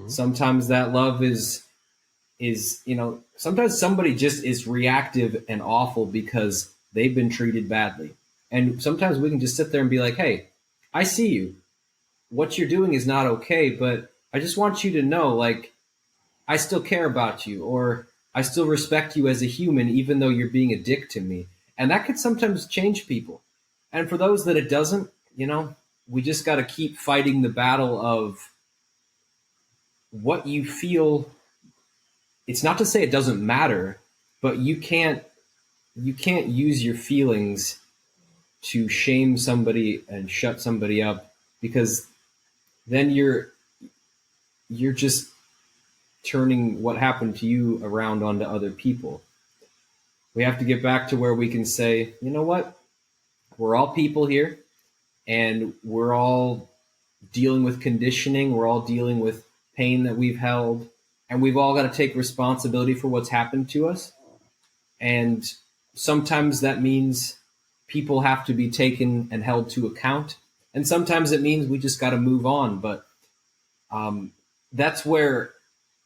Sometimes that love is, sometimes somebody just is reactive and awful because they've been treated badly. And sometimes we can just sit there and be like, hey, I see you. What you're doing is not okay, but I just want you to know, like, I still care about you, or I still respect you as a human, even though you're being a dick to me. And that could sometimes change people. And for those that it doesn't, we just got to keep fighting the battle of what you feel. It's not to say it doesn't matter, but you can't use your feelings to shame somebody and shut somebody up, because then you're just turning what happened to you around onto other people. We have to get back to where we can say, you know what? We're all people here, and we're all dealing with conditioning. We're all dealing with pain that we've held, and we've all got to take responsibility for what's happened to us. And sometimes that means people have to be taken and held to account. And sometimes it means we just got to move on. But that's where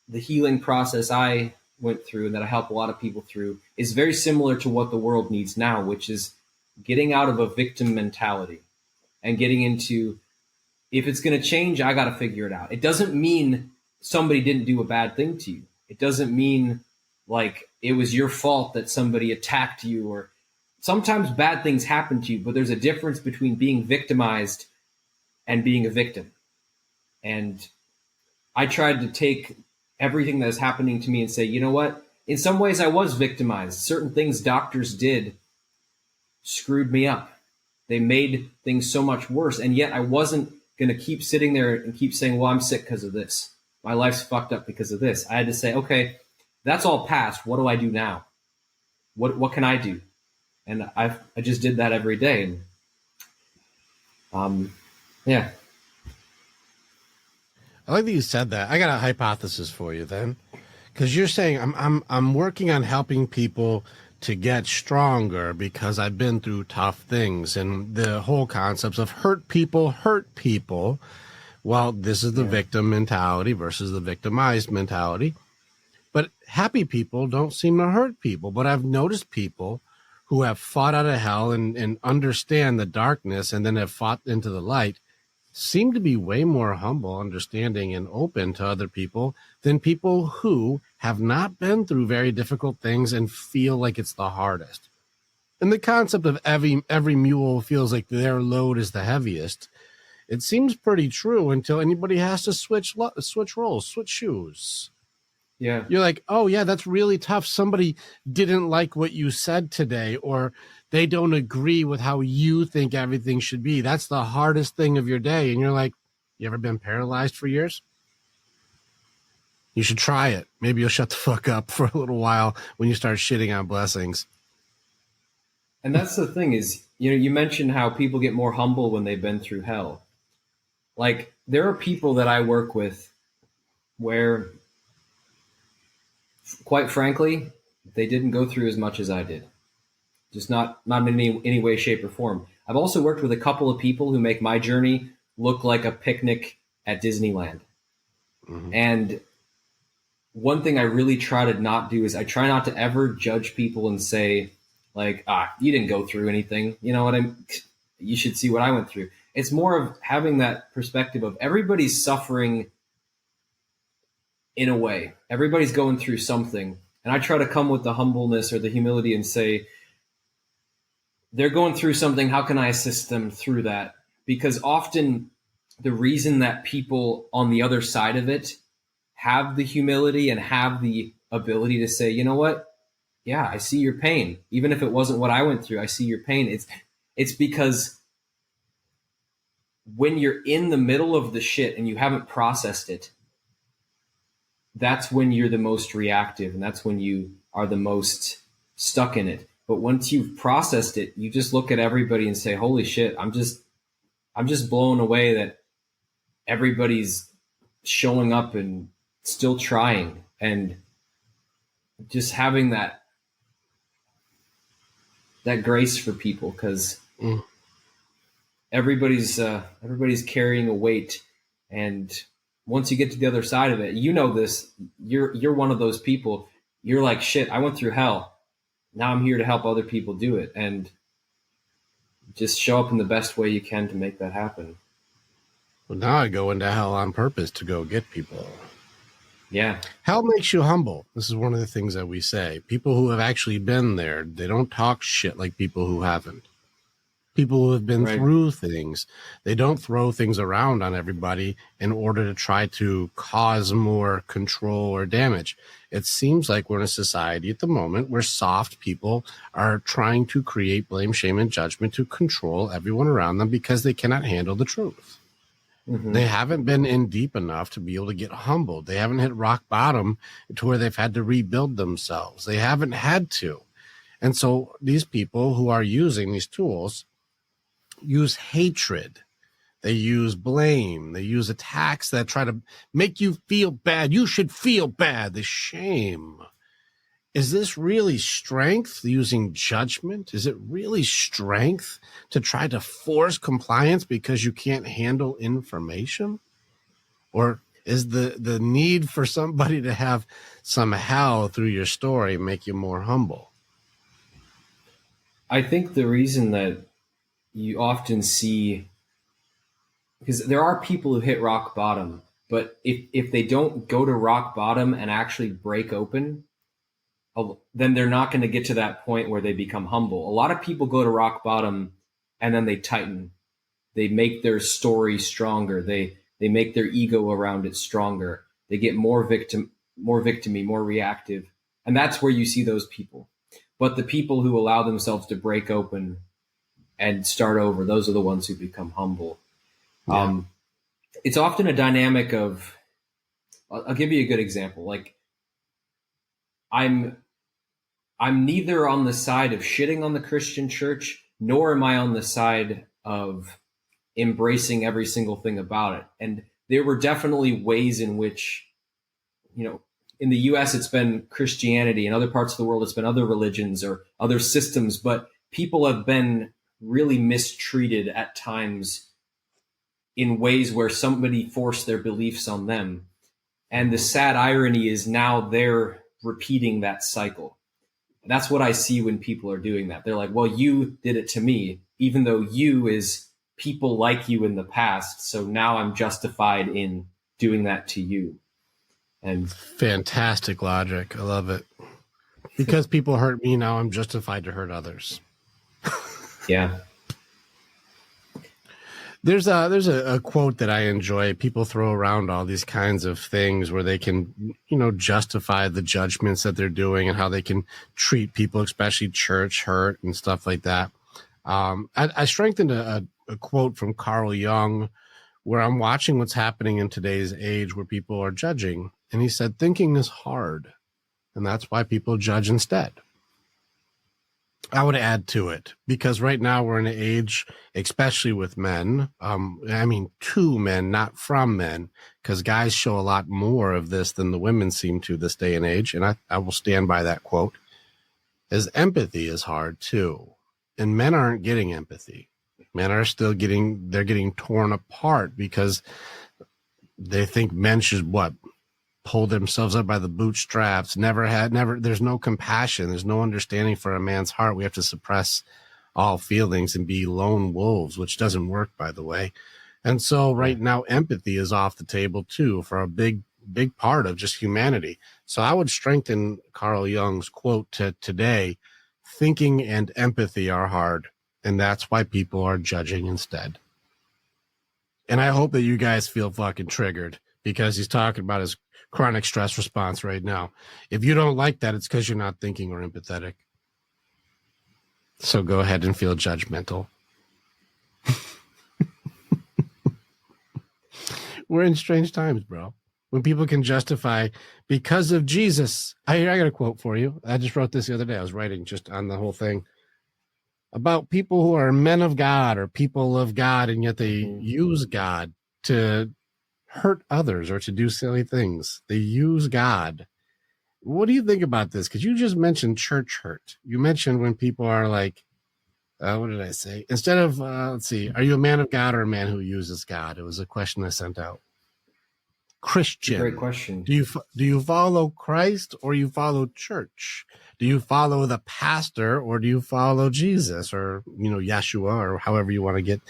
the healing process I went through and that I help a lot of people through is very similar to what the world needs now, which is getting out of a victim mentality and getting into, if it's going to change, I got to figure it out. It doesn't mean somebody didn't do a bad thing to you. It doesn't mean like it was your fault that somebody attacked you, or sometimes bad things happen to you, but there's a difference between being victimized and being a victim. And I tried to take everything that's happening to me and say, you know what? In some ways I was victimized. Certain things doctors did screwed me up. They made things so much worse. And yet I wasn't going to keep sitting there and keep saying, well, I'm sick because of this. My life's fucked up because of this. I had to say, okay, that's all past. What do I do now? What can I do? And I just did that every day. And yeah. I like that you said that. I got a hypothesis for you then, because you're saying I'm working on helping people to get stronger because I've been through tough things, and the whole concepts of hurt people. Well, this is the victim mentality versus the victimized mentality. But happy people don't seem to hurt people. But I've noticed people who have fought out of hell and understand the darkness and then have fought into the light seem to be way more humble, understanding, and open to other people than people who have not been through very difficult things and feel like it's the hardest. And the concept of every mule feels like their load is the heaviest, it seems pretty true until anybody has to switch roles, switch shoes. Yeah. You're like, oh, yeah, that's really tough. Somebody didn't like what you said today, or they don't agree with how you think everything should be. That's the hardest thing of your day. And you're like, you ever been paralyzed for years? You should try it. Maybe you'll shut the fuck up for a little while when you start shitting on blessings. And that's the thing is, you mentioned how people get more humble when they've been through hell. Like, there are people that I work with where, quite frankly, they didn't go through as much as I did. Just not in any way, shape, or form. I've also worked with a couple of people who make my journey look like a picnic at Disneyland. Mm-hmm. And one thing I really try to not do is I try not to ever judge people and say, like, you didn't go through anything. You know what you should see what I went through. It's more of having that perspective of everybody's suffering in a way. Everybody's going through something. And I try to come with the humbleness or the humility and say, they're going through something. How can I assist them through that? Because often the reason that people on the other side of it have the humility and have the ability to say, you know what? Yeah, I see your pain. Even if it wasn't what I went through, I see your pain. It's because when you're in the middle of the shit and you haven't processed it, that's when you're the most reactive, and that's when you are the most stuck in it. But once you've processed it, you just look at everybody and say, holy shit, I'm just blown away that everybody's showing up and still trying, and just having that grace for people, because everybody's carrying a weight. And once you get to the other side of it, you know this, you're one of those people. You're like, shit, I went through hell. Now I'm here to help other people do it, and just show up in the best way you can to make that happen. Well, now I go into hell on purpose to go get people. Yeah. Hell makes you humble. This is one of the things that we say. People who have actually been there, they don't talk shit like people who haven't. People who have been through things, they don't throw things around on everybody in order to try to cause more control or damage. It seems like we're in a society at the moment where soft people are trying to create blame, shame, and judgment to control everyone around them because they cannot handle the truth. Mm-hmm. They haven't been in deep enough to be able to get humbled. They haven't hit rock bottom to where they've had to rebuild themselves. They haven't had to. And so these people who are using these tools use hatred, they use blame, they use attacks that try to make you feel bad. You should feel bad. The shame. Is this really strength, using judgment? Is it really strength to try to force compliance because you can't handle information? Or is the need for somebody to have some hell through your story make you more humble? I think the reason that you often see, because there are people who hit rock bottom, but if they don't go to rock bottom and actually break open, then they're not going to get to that point where they become humble. A lot of people go to rock bottom and then they tighten. They make their story stronger. They make their ego around it stronger. They get more victim-y, more reactive. And that's where you see those people. But the people who allow themselves to break open and start over, those are the ones who become humble. Yeah. It's often a dynamic of, I'll give you a good example. Like, I'm neither on the side of shitting on the Christian church, nor am I on the side of embracing every single thing about it. And there were definitely ways in which, in the US, it's been Christianity. In other parts of the world, it's been other religions or other systems, but people have been really mistreated at times in ways where somebody forced their beliefs on them. And the sad irony is now they're repeating that cycle. And that's what I see when people are doing that. They're like, well, you did it to me, even though you is people like you in the past. So now I'm justified in doing that to you. And fantastic logic. I love it. Because people hurt me, now I'm justified to hurt others. Yeah. There's a quote that I enjoy. People throw around all these kinds of things where they can, justify the judgments that they're doing and how they can treat people, especially church hurt and stuff like that. I strengthened a quote from Carl Jung where I'm watching what's happening in today's age where people are judging. And he said, thinking is hard. And that's why people judge instead. I would add to it because right now we're in an age, especially with men. To men, not from men, because guys show a lot more of this than the women seem to this day and age. And I will stand by that quote. As empathy is hard too. And men aren't getting empathy. Men are still getting torn apart because they think men should pull themselves up by the bootstraps. There's no compassion. There's no understanding for a man's heart. We have to suppress all feelings and be lone wolves, which doesn't work, by the way. And so right now, empathy is off the table too for a big big part of just humanity. So I would strengthen Carl Jung's quote to today: thinking and empathy are hard, and that's why people are judging instead. And I hope that you guys feel fucking triggered, because he's talking about his chronic stress response right now. If you don't like that, it's because you're not thinking or empathetic. So go ahead and feel judgmental. We're in strange times, bro. When people can justify because of Jesus. I got a quote for you. I just wrote this the other day. I was writing just on the whole thing about people who are men of God or people of God, and yet they use God to hurt others or to do silly things. They use God. What do you think about this? Because you just mentioned church hurt. You mentioned when people are like, what did I say? Instead of, let's see, are you a man of God or a man who uses God? It was a question I sent out. Christian. Great question. Do you follow Christ or you follow church? Do you follow the pastor or do you follow Jesus or, Yeshua, or however you want to get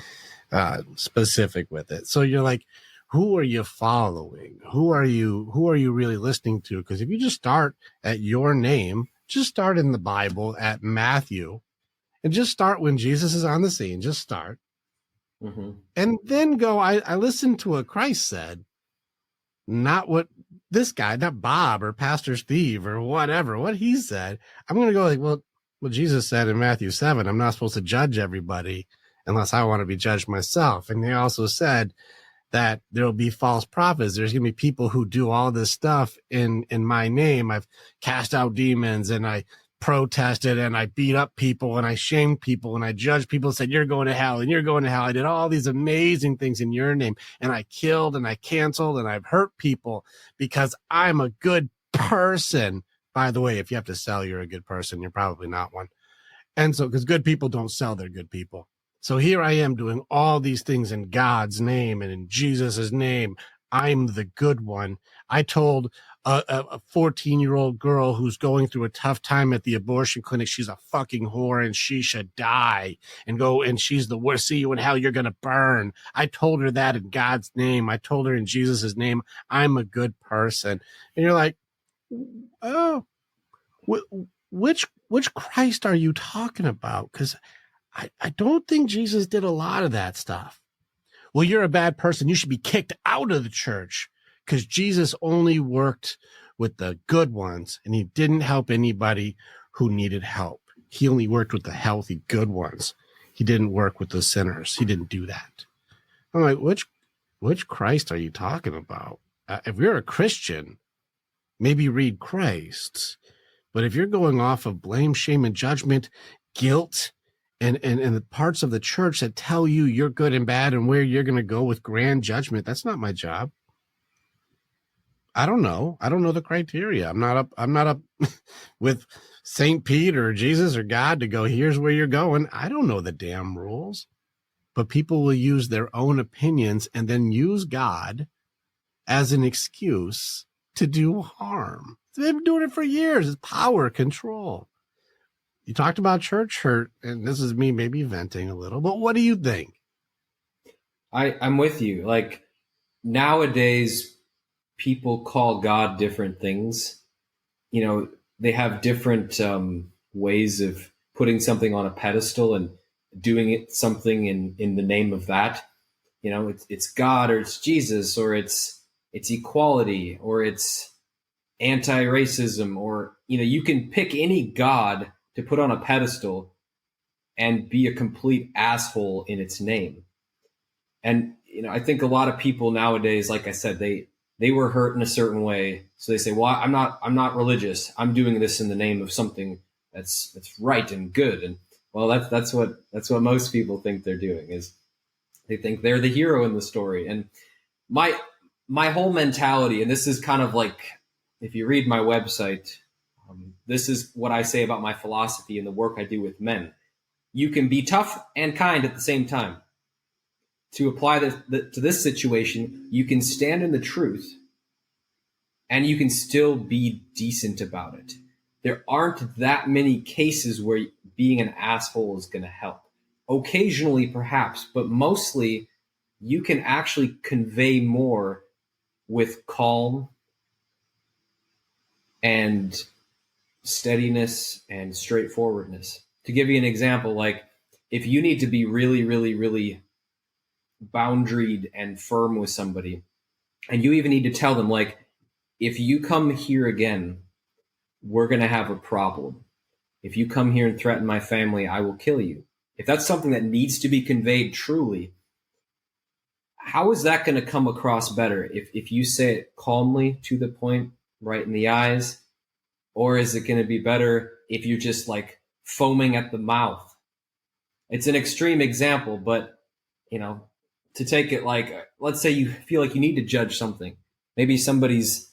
specific with it? So you're like, who are you following? Who are you really listening to? Because if you just start at your name, just start in the Bible at Matthew, and just start when Jesus is on the scene. Just start. And then go, I listened to what Christ said, not what this guy, not Bob or Pastor Steve or whatever, what he said. I'm going to go like, well, what Jesus said in Matthew 7, I'm not supposed to judge everybody unless I want to be judged myself. And he also said that there will be false prophets. There's going to be people who do all this stuff in my name. I've cast out demons, and I protested, and I beat up people, and I shamed people, and I judged people, and said, you're going to hell, and you're going to hell. I did all these amazing things in your name, and I killed, and I canceled, and I've hurt people because I'm a good person. By the way, if you have to sell you're a good person, you're probably not one. And so, because good people don't sell, they're good people. So here I am doing all these things in God's name and in Jesus's name. I'm the good one. I told a 14-year-old girl who's going through a tough time at the abortion clinic she's a fucking whore and she should die, and she's the worst. See you in hell, you're going to burn. I told her that in God's name. I told her in Jesus's name, I'm a good person. And you're like, oh, which Christ are you talking about? Because I don't think Jesus did a lot of that stuff. Well, you're a bad person. You should be kicked out of the church, because Jesus only worked with the good ones, and he didn't help anybody who needed help. He only worked with the healthy, good ones. He didn't work with the sinners. He didn't do that. I'm like, which Christ are you talking about? If you're a Christian, maybe read Christ. But if you're going off of blame, shame, and judgment, guilt, and the parts of the church that tell you you're good and bad and where you're going to go with grand judgment, that's not my job. I don't know the criteria. I'm not up with St. Peter or Jesus or God to go, here's where you're going. I don't know the damn rules. But people will use their own opinions and then use God as an excuse to do harm. They've been doing it for years. It's power, control. You talked about church hurt, and this is me maybe venting a little, but what do you think? I'm with you. Like, nowadays, people call God different things. They have different ways of putting something on a pedestal and doing something in the name of that. It's God, or it's Jesus, or it's equality, or it's anti-racism, or, you can pick any God to put on a pedestal and be a complete asshole in its name. And, I think a lot of people nowadays, like I said, they were hurt in a certain way. So they say, well, I'm not religious. I'm doing this in the name of something that's right and good. And well, that's what most people think they're doing, is they think they're the hero in the story. And my whole mentality, and this is kind of like, if you read my website, this is what I say about my philosophy and the work I do with men. You can be tough and kind at the same time. To apply to this situation, you can stand in the truth and you can still be decent about it. There aren't that many cases where being an asshole is going to help. Occasionally, perhaps, but mostly you can actually convey more with calm and steadiness and straightforwardness. To give you an example, like if you need to be really, really, really boundaried and firm with somebody, and you even need to tell them, like, if you come here again, we're going to have a problem. If you come here and threaten my family, I will kill you. If that's something that needs to be conveyed truly, how is that going to come across better? If you say it calmly, to the point, right in the eyes, or is it going to be better if you're just like foaming at the mouth? It's an extreme example, but to take it like, let's say you feel like you need to judge something. Maybe somebody's,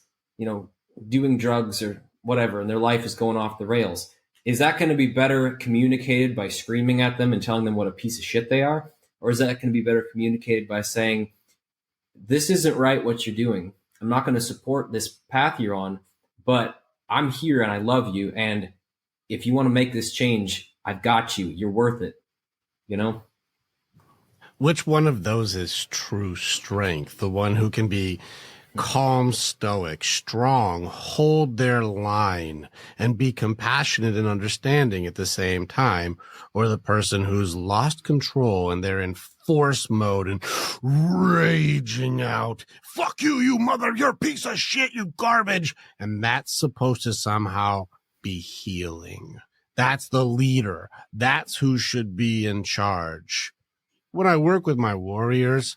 doing drugs or whatever, and their life is going off the rails. Is that going to be better communicated by screaming at them and telling them what a piece of shit they are? Or is that going to be better communicated by saying, this isn't right what you're doing. I'm not going to support this path you're on, but I'm here and I love you. And if you want to make this change, I've got you. You're worth it. Which one of those is true strength? The one who can be calm, stoic, strong, hold their line, and be compassionate and understanding at the same time, or the person who's lost control and they're in force mode and raging out, fuck you, you mother, you're a piece of shit, you garbage. And that's supposed to somehow be healing. That's the leader. That's who should be in charge. When I work with my warriors,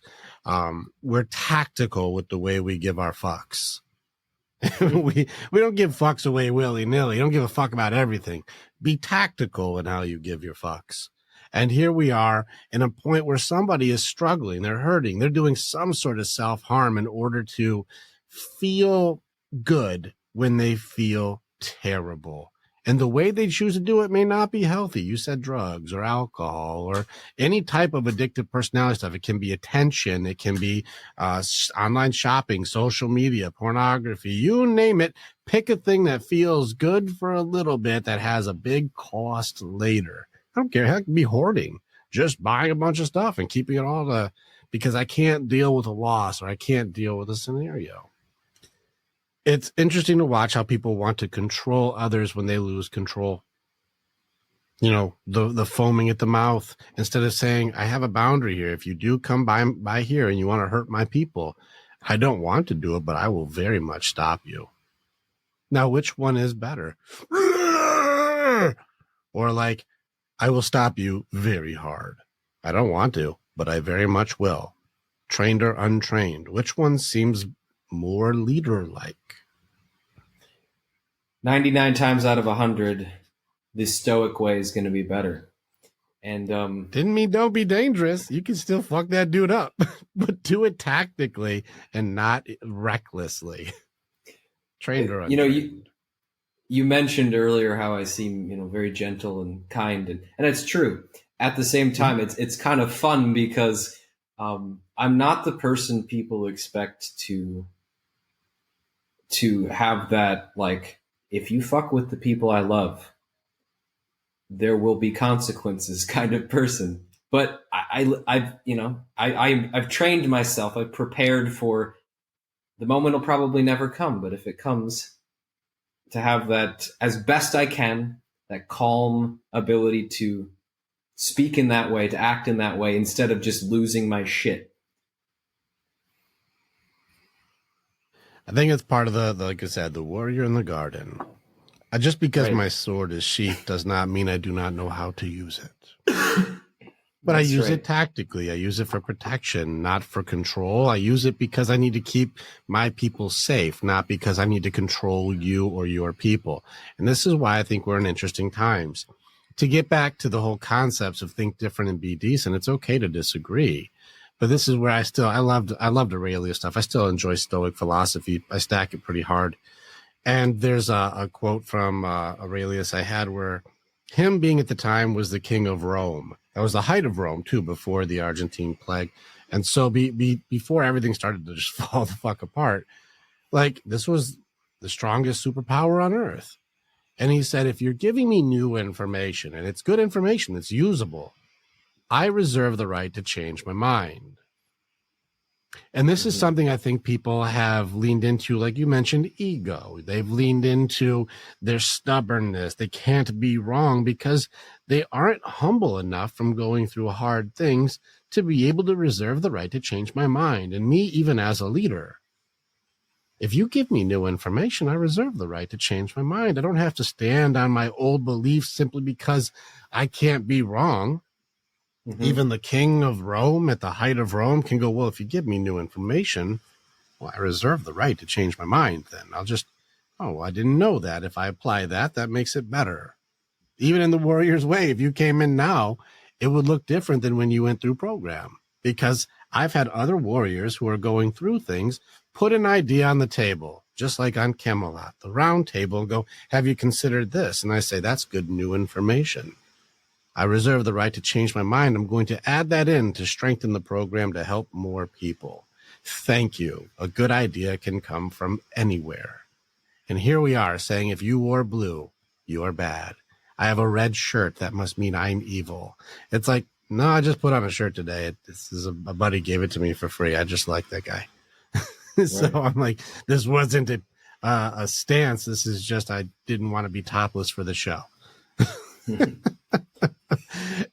we're tactical with the way we give our fucks. we don't give fucks away willy-nilly. You don't give a fuck about everything. Be tactical in how you give your fucks. And here we are in a point where somebody is struggling. They're hurting. They're doing some sort of self-harm in order to feel good when they feel terrible. And the way they choose to do it may not be healthy. You said drugs or alcohol or any type of addictive personality stuff. It can be attention. It can be online shopping, social media, pornography, you name it. Pick a thing that feels good for a little bit that has a big cost later. I don't care. It can be hoarding, just buying a bunch of stuff and keeping it all because I can't deal with a loss or I can't deal with a scenario. It's interesting to watch how people want to control others when they lose control. The foaming at the mouth, instead of saying, I have a boundary here. If you do come by here and you want to hurt my people, I don't want to do it, but I will very much stop you. Now, which one is better? Or like, I will stop you very hard. I don't want to, but I very much will. Trained or untrained, which one seems more leader-like? 99 times out of 100, the stoic way is going to be better. And didn't mean don't be dangerous. You can still fuck that dude up, but do it tactically and not recklessly. Trained or untrained. You mentioned earlier how I seem, very gentle and kind, and it's true. At the same time, it's kind of fun because I'm not the person people expect to have that, like, if you fuck with the people I love, there will be consequences kind of person. But I've trained myself. I've prepared for the moment will probably never come. But if it comes, to have that as best I can, that calm ability to speak in that way, to act in that way, instead of just losing my shit. I think it's part of like I said, the warrior in the garden. Just because my sword is sheathed does not mean I do not know how to use it. But I use it tactically. I use it for protection, not for control. I use it because I need to keep my people safe, not because I need to control you or your people. And this is why I think we're in interesting times. To get back to the whole concepts of think different and be decent, it's okay to disagree. But this is where I loved Aurelius stuff. I still enjoy Stoic philosophy. I stack it pretty hard. And there's a quote from Aurelius I had where him being at the time was the king of Rome. That was the height of Rome, too, before the Argentine plague. And so before everything started to just fall the fuck apart, like, this was the strongest superpower on earth. And he said, if you're giving me new information, and it's good information, it's usable, I reserve the right to change my mind. And this is something I think people have leaned into, like you mentioned, ego. They've leaned into their stubbornness. They can't be wrong because they aren't humble enough from going through hard things to be able to reserve the right to change my mind. And me, even as a leader, if you give me new information, I reserve the right to change my mind. I don't have to stand on my old beliefs simply because I can't be wrong. Even the king of Rome at the height of Rome can go, well, if you give me new information, well, I reserve the right to change my mind. Then I'll just, oh, I didn't know that. If I apply that, that makes it better. Even in the warrior's way, if you came in now, it would look different than when you went through program, because I've had other warriors who are going through things, put an idea on the table, just like on Camelot, the round table, and go, have you considered this? And I say, that's good new information. I reserve the right to change my mind. I'm going to add that in to strengthen the program to help more people. Thank you. A good idea can come from anywhere. And here we are saying, if you wore blue, you are bad. I have a red shirt. That must mean I'm evil. It's like, no, I just put on a shirt today. This is a buddy gave it to me for free. I just like that guy. So right. I'm like, this wasn't a stance. This is just, I didn't want to be topless for the show.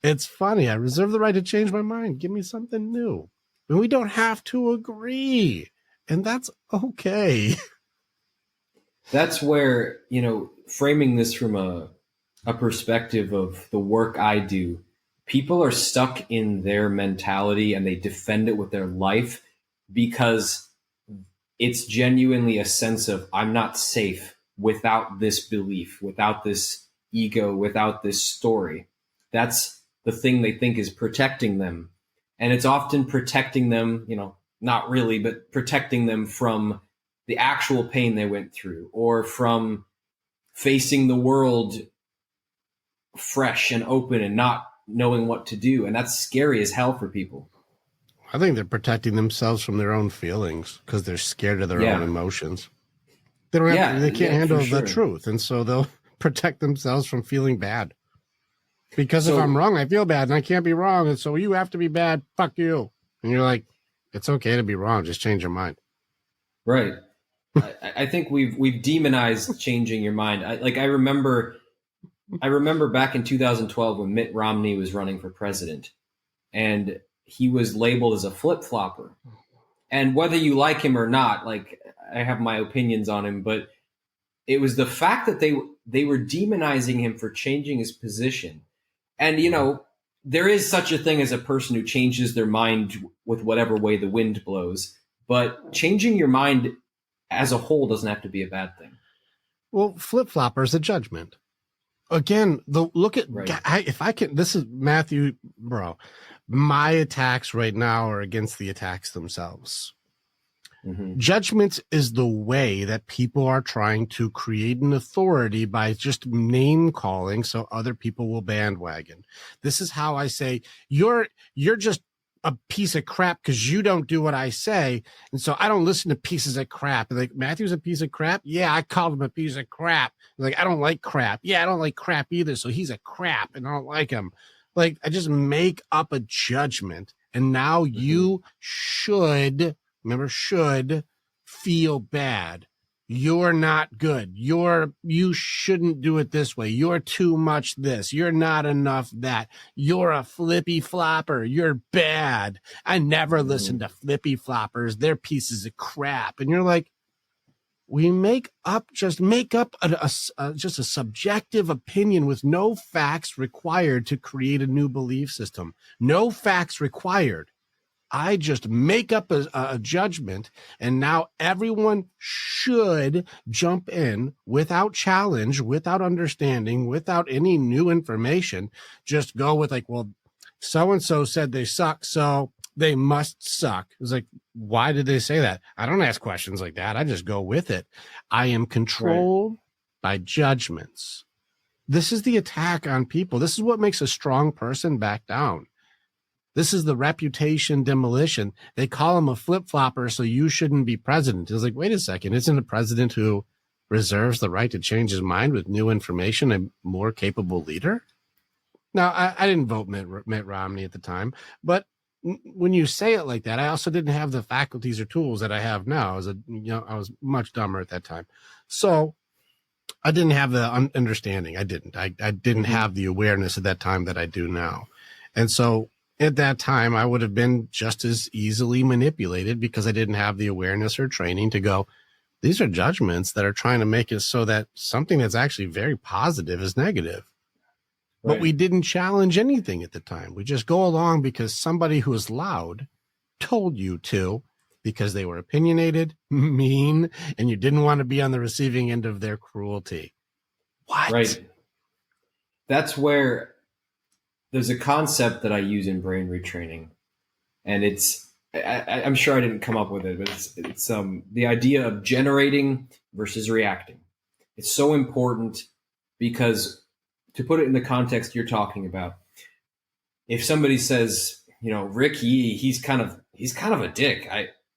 It's funny. I reserve the right to change my mind. Give me something new. And we don't have to agree. And that's okay. That's where, framing this from a perspective of the work I do, people are stuck in their mentality and they defend it with their life because it's genuinely a sense of, I'm not safe without this belief, without this ego, without this story. That's the thing they think is protecting them. And it's often protecting them, not really, but protecting them from the actual pain they went through or from facing the world fresh and open and not knowing what to do. And that's scary as hell for people. I think they're protecting themselves from their own feelings because they're scared of their own emotions. They don't have, they can't handle the truth. And so they'll protect themselves from feeling bad. Because if I'm wrong, I feel bad and I can't be wrong. And so you have to be bad. Fuck you. And you're like, it's okay to be wrong. Just change your mind. Right. I think we've demonized changing your mind. I remember back in 2012 when Mitt Romney was running for president and he was labeled as a flip-flopper. And whether you like him or not, I have my opinions on him, but it was the fact that they were demonizing him for changing his position. And, there is such a thing as a person who changes their mind with whatever way the wind blows. But changing your mind as a whole doesn't have to be a bad thing. Well, flip-flopper is a judgment. Again, look at, if I can, this is Matthew, bro, my attacks right now are against the attacks themselves. Judgment is the way that people are trying to create an authority by just name calling so other people will bandwagon. This is how I say, you're just a piece of crap because you don't do what I say. And so I don't listen to pieces of crap. Like, Matthew's a piece of crap? Yeah, I called him a piece of crap. Like, I don't like crap. Yeah, I don't like crap either. So he's a crap and I don't like him. Like, I just make up a judgment. And now you should feel bad. You're not good. You shouldn't do it this way. You're too much this. You're not enough that. You're a flippy flopper. You're bad. I never listen to flippy floppers. They're pieces of crap. And you're like, we make up a subjective opinion with no facts required to create a new belief system. No facts required. I just make up a judgment, and now everyone should jump in without challenge, without understanding, without any new information. Just go with well, so-and-so said they suck, so they must suck. It's like, why did they say that? I don't ask questions like that. I just go with it. I am controlled by judgments. This is the attack on people. This is what makes a strong person back down. This is the reputation demolition. They call him a flip-flopper, so you shouldn't be president. It's like, wait a second, isn't a president who reserves the right to change his mind with new information a more capable leader? Now, I didn't vote Mitt Romney at the time, but when you say it like that, I also didn't have the faculties or tools that I have now. I was much dumber at that time. So I didn't have the understanding. I didn't have the awareness at that time that I do now. And so at that time, I would have been just as easily manipulated because I didn't have the awareness or training to go, these are judgments that are trying to make it so that something that's actually very positive is negative. Right. But we didn't challenge anything at the time. We just go along because somebody who is loud told you to, because they were opinionated, mean, and you didn't want to be on the receiving end of their cruelty. What? Right. That's where there's a concept that I use in brain retraining, and I'm sure I didn't come up with it, but it's the idea of generating versus reacting. It's so important because, to put it in the context you're talking about, if somebody says, Rick, he's kind of a dick.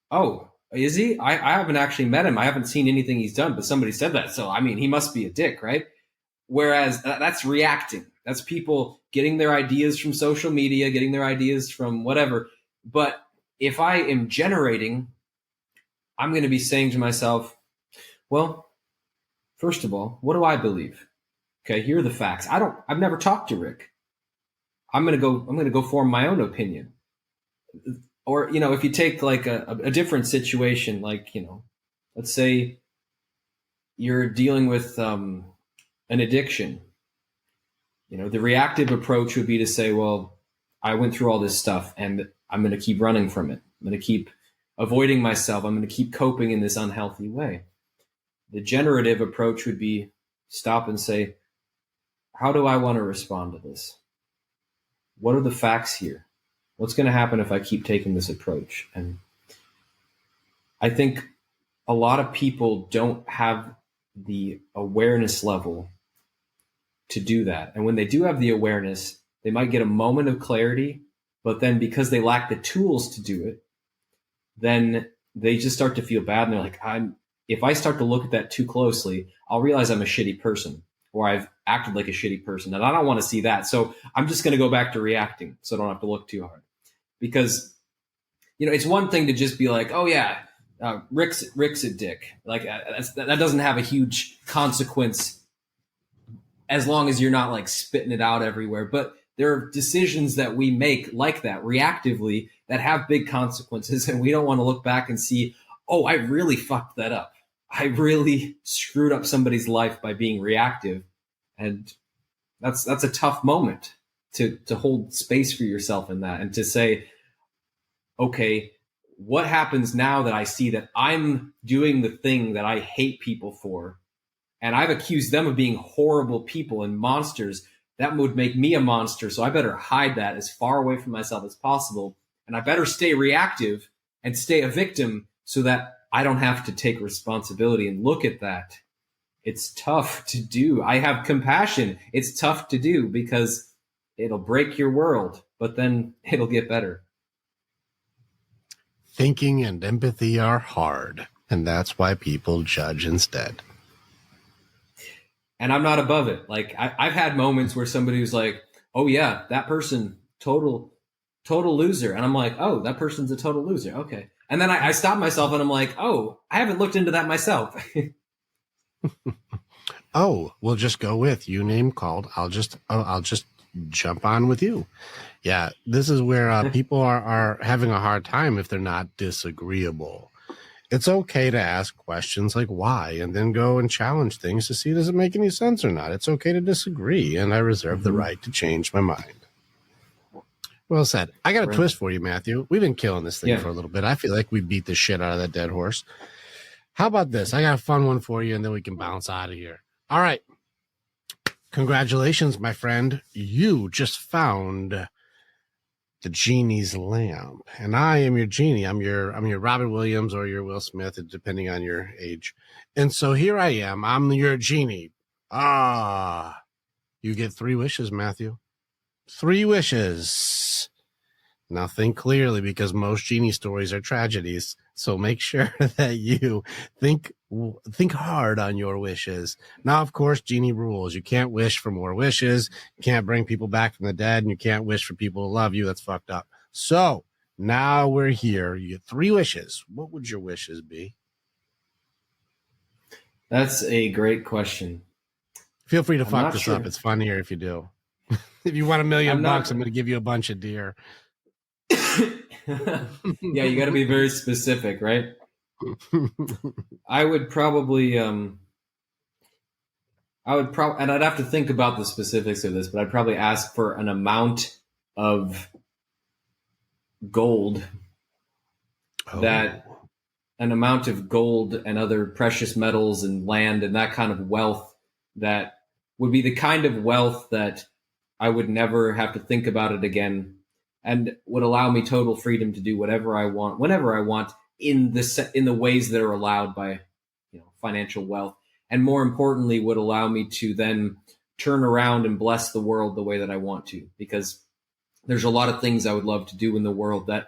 Oh, is he? I haven't actually met him. I haven't seen anything he's done, but somebody said that. So, he must be a dick, right? Whereas that's reacting. That's people getting their ideas from social media, getting their ideas from whatever. But if I am generating, I'm going to be saying to myself, well, first of all, what do I believe? Okay, here are the facts. I've never talked to Rick. I'm going to go form my own opinion. Or, if you take like a different situation, like, let's say you're dealing with an addiction. The reactive approach would be to say, well, I went through all this stuff and I'm going to keep running from it. I'm going to keep avoiding myself. I'm going to keep coping in this unhealthy way. The generative approach would be stop and say, how do I want to respond to this? What are the facts here? What's going to happen if I keep taking this approach? And I think a lot of people don't have the awareness level to do that. And when they do have the awareness, they might get a moment of clarity, but then because they lack the tools to do it, then they just start to feel bad. And they're like, if I start to look at that too closely, I'll realize I'm a shitty person, or I've acted like a shitty person, and I don't want to see that. So I'm just going to go back to reacting so I don't have to look too hard. Because, it's one thing to just be like, oh yeah, Rick's a dick. Like that doesn't have a huge consequence as long as you're not like spitting it out everywhere. But there are decisions that we make like that reactively that have big consequences, and we don't want to look back and see, oh, I really fucked that up. I really screwed up somebody's life by being reactive. And that's a tough moment to hold space for yourself in that, and to say, okay, what happens now that I see that I'm doing the thing that I hate people for, and I've accused them of being horrible people and monsters? That would make me a monster. So I better hide that as far away from myself as possible. And I better stay reactive and stay a victim so that I don't have to take responsibility and look at that. It's tough to do. I have compassion. It's tough to do because it'll break your world, but then it'll get better. Thinking and empathy are hard, and that's why people judge instead. And I'm not above it. Like I've had moments where somebody was like, oh yeah, that person, total loser. And I'm like, oh, that person's a total loser. Okay. And then I stop myself and I'm like, oh, I haven't looked into that myself. Oh, we'll just go with you name called. I'll just jump on with you. Yeah. This is where people are having a hard time if they're not disagreeable. It's okay to ask questions like why, and then go and challenge things to see does it make any sense or not. It's okay to disagree, and I reserve the right to change my mind. Well said. I got a twist for you, Matthew. We've been killing this thing for a little bit. I feel like we beat the shit out of that dead horse. How about this? I got a fun one for you, and then we can bounce out of here. All right. Congratulations, my friend. You just found the genie's lamp, and I am your genie. I'm your Robin Williams or your Will Smith, depending on your age. And so here I am. I'm your genie. You get 3 wishes, Matthew. 3 wishes. Now think clearly, because most genie stories are tragedies. So make sure that you think hard on your wishes. Now, of course, genie rules. You can't wish for more wishes. You can't bring people back from the dead, and you can't wish for people to love you. That's fucked up. So Now we're here. You get 3 wishes. What would your wishes be? That's a great question. Feel free to fuck this up. It's funnier if you do. If you want $1 million bucks, I'm going to give you a bunch of deer. Yeah, you got to be very specific, right? I would probably, and I'd have to think about the specifics of this, but I'd probably ask for an amount of gold an amount of gold and other precious metals and land and that kind of wealth that would be the kind of wealth that I would never have to think about it again and would allow me total freedom to do whatever I want, whenever I want, in the ways that are allowed by, financial wealth. And more importantly, would allow me to then turn around and bless the world the way that I want to, because there's a lot of things I would love to do in the world that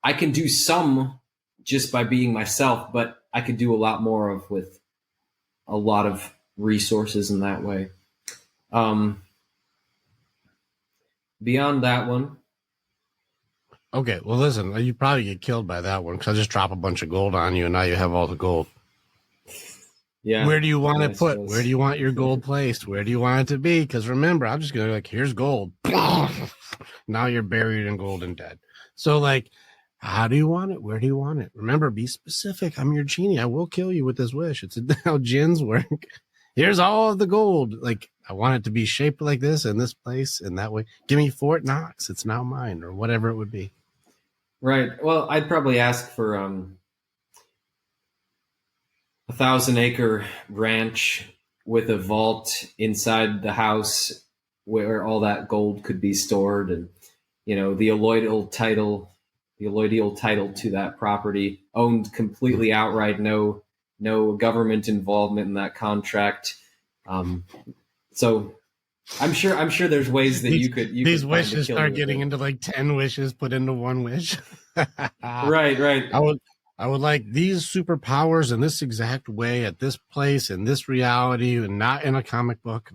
I can do some just by being myself, but I could do a lot more of with a lot of resources in that way. Beyond that one. Okay, well, listen, you probably get killed by that one because I just drop a bunch of gold on you and now you have all the gold. Yeah. Where do you want it put? Where do you want your gold placed? Where do you want it to be? Because remember, I'm just going to here's gold. Now you're buried in gold and dead. So how do you want it? Where do you want it? Remember, be specific. I'm your genie. I will kill you with this wish. It's how jinns work. Here's all of the gold. I want it to be shaped like this in this place and that way. Give me Fort Knox. It's now mine, or whatever it would be. Right. Well, I'd probably ask for 1,000-acre ranch with a vault inside the house where all that gold could be stored, and the alloidial title to that property, owned completely outright, no government involvement in that contract. So I'm sure there's ways that you could these wishes start getting into 10 wishes put into one wish. Right. I would like these superpowers in this exact way at this place in this reality and not in a comic book.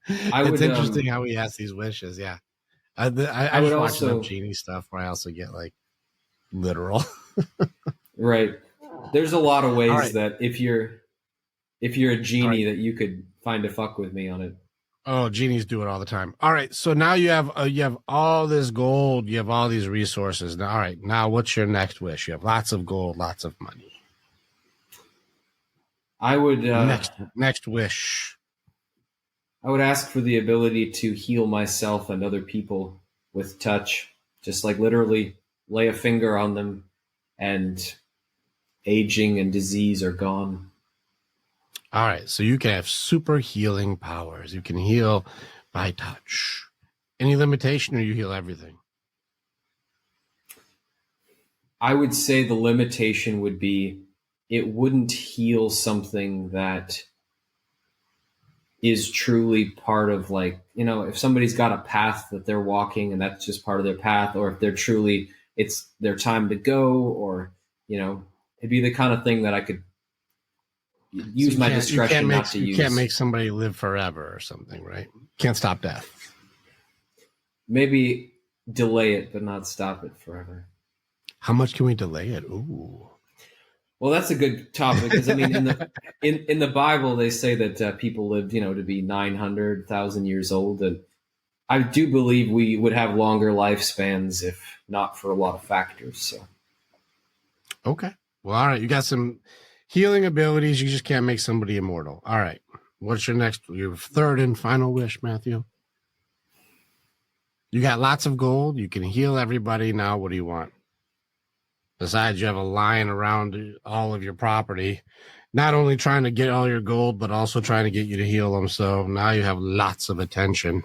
It's interesting how he has these wishes. Yeah. I would watch enough genie stuff where I also get literal. Right. There's a lot of ways that if you're a genie that you could find a fuck with me on it. Oh, genies do it all the time. All right. So now you have all this gold. You have all these resources. Now, all right. Now what's your next wish? You have lots of gold, lots of money. I would next wish. I would ask for the ability to heal myself and other people with touch, just literally lay a finger on them and aging and disease are gone. All right. So you can have super healing powers. You can heal by touch. Any limitation, or you heal everything? I would say the limitation would be it wouldn't heal something that is truly part of if somebody's got a path that they're walking and that's just part of their path, or if they're truly, it's their time to go, or, it'd be the kind of thing that I could use my discretion not to use. You can't make somebody live forever or something, right? Can't stop death. Maybe delay it, but not stop it forever. How much can we delay it? Ooh. Well, that's a good topic because in the Bible they say that people lived, to be 900,000 years old, and I do believe we would have longer lifespans if not for a lot of factors. So, okay, well, all right, you got some healing abilities. You just can't make somebody immortal. All right, what's your third and final wish, Matthew? You got lots of gold. You can heal everybody. Now, what do you want? Besides, you have a lion around all of your property, not only trying to get all your gold, but also trying to get you to heal them. So now you have lots of attention.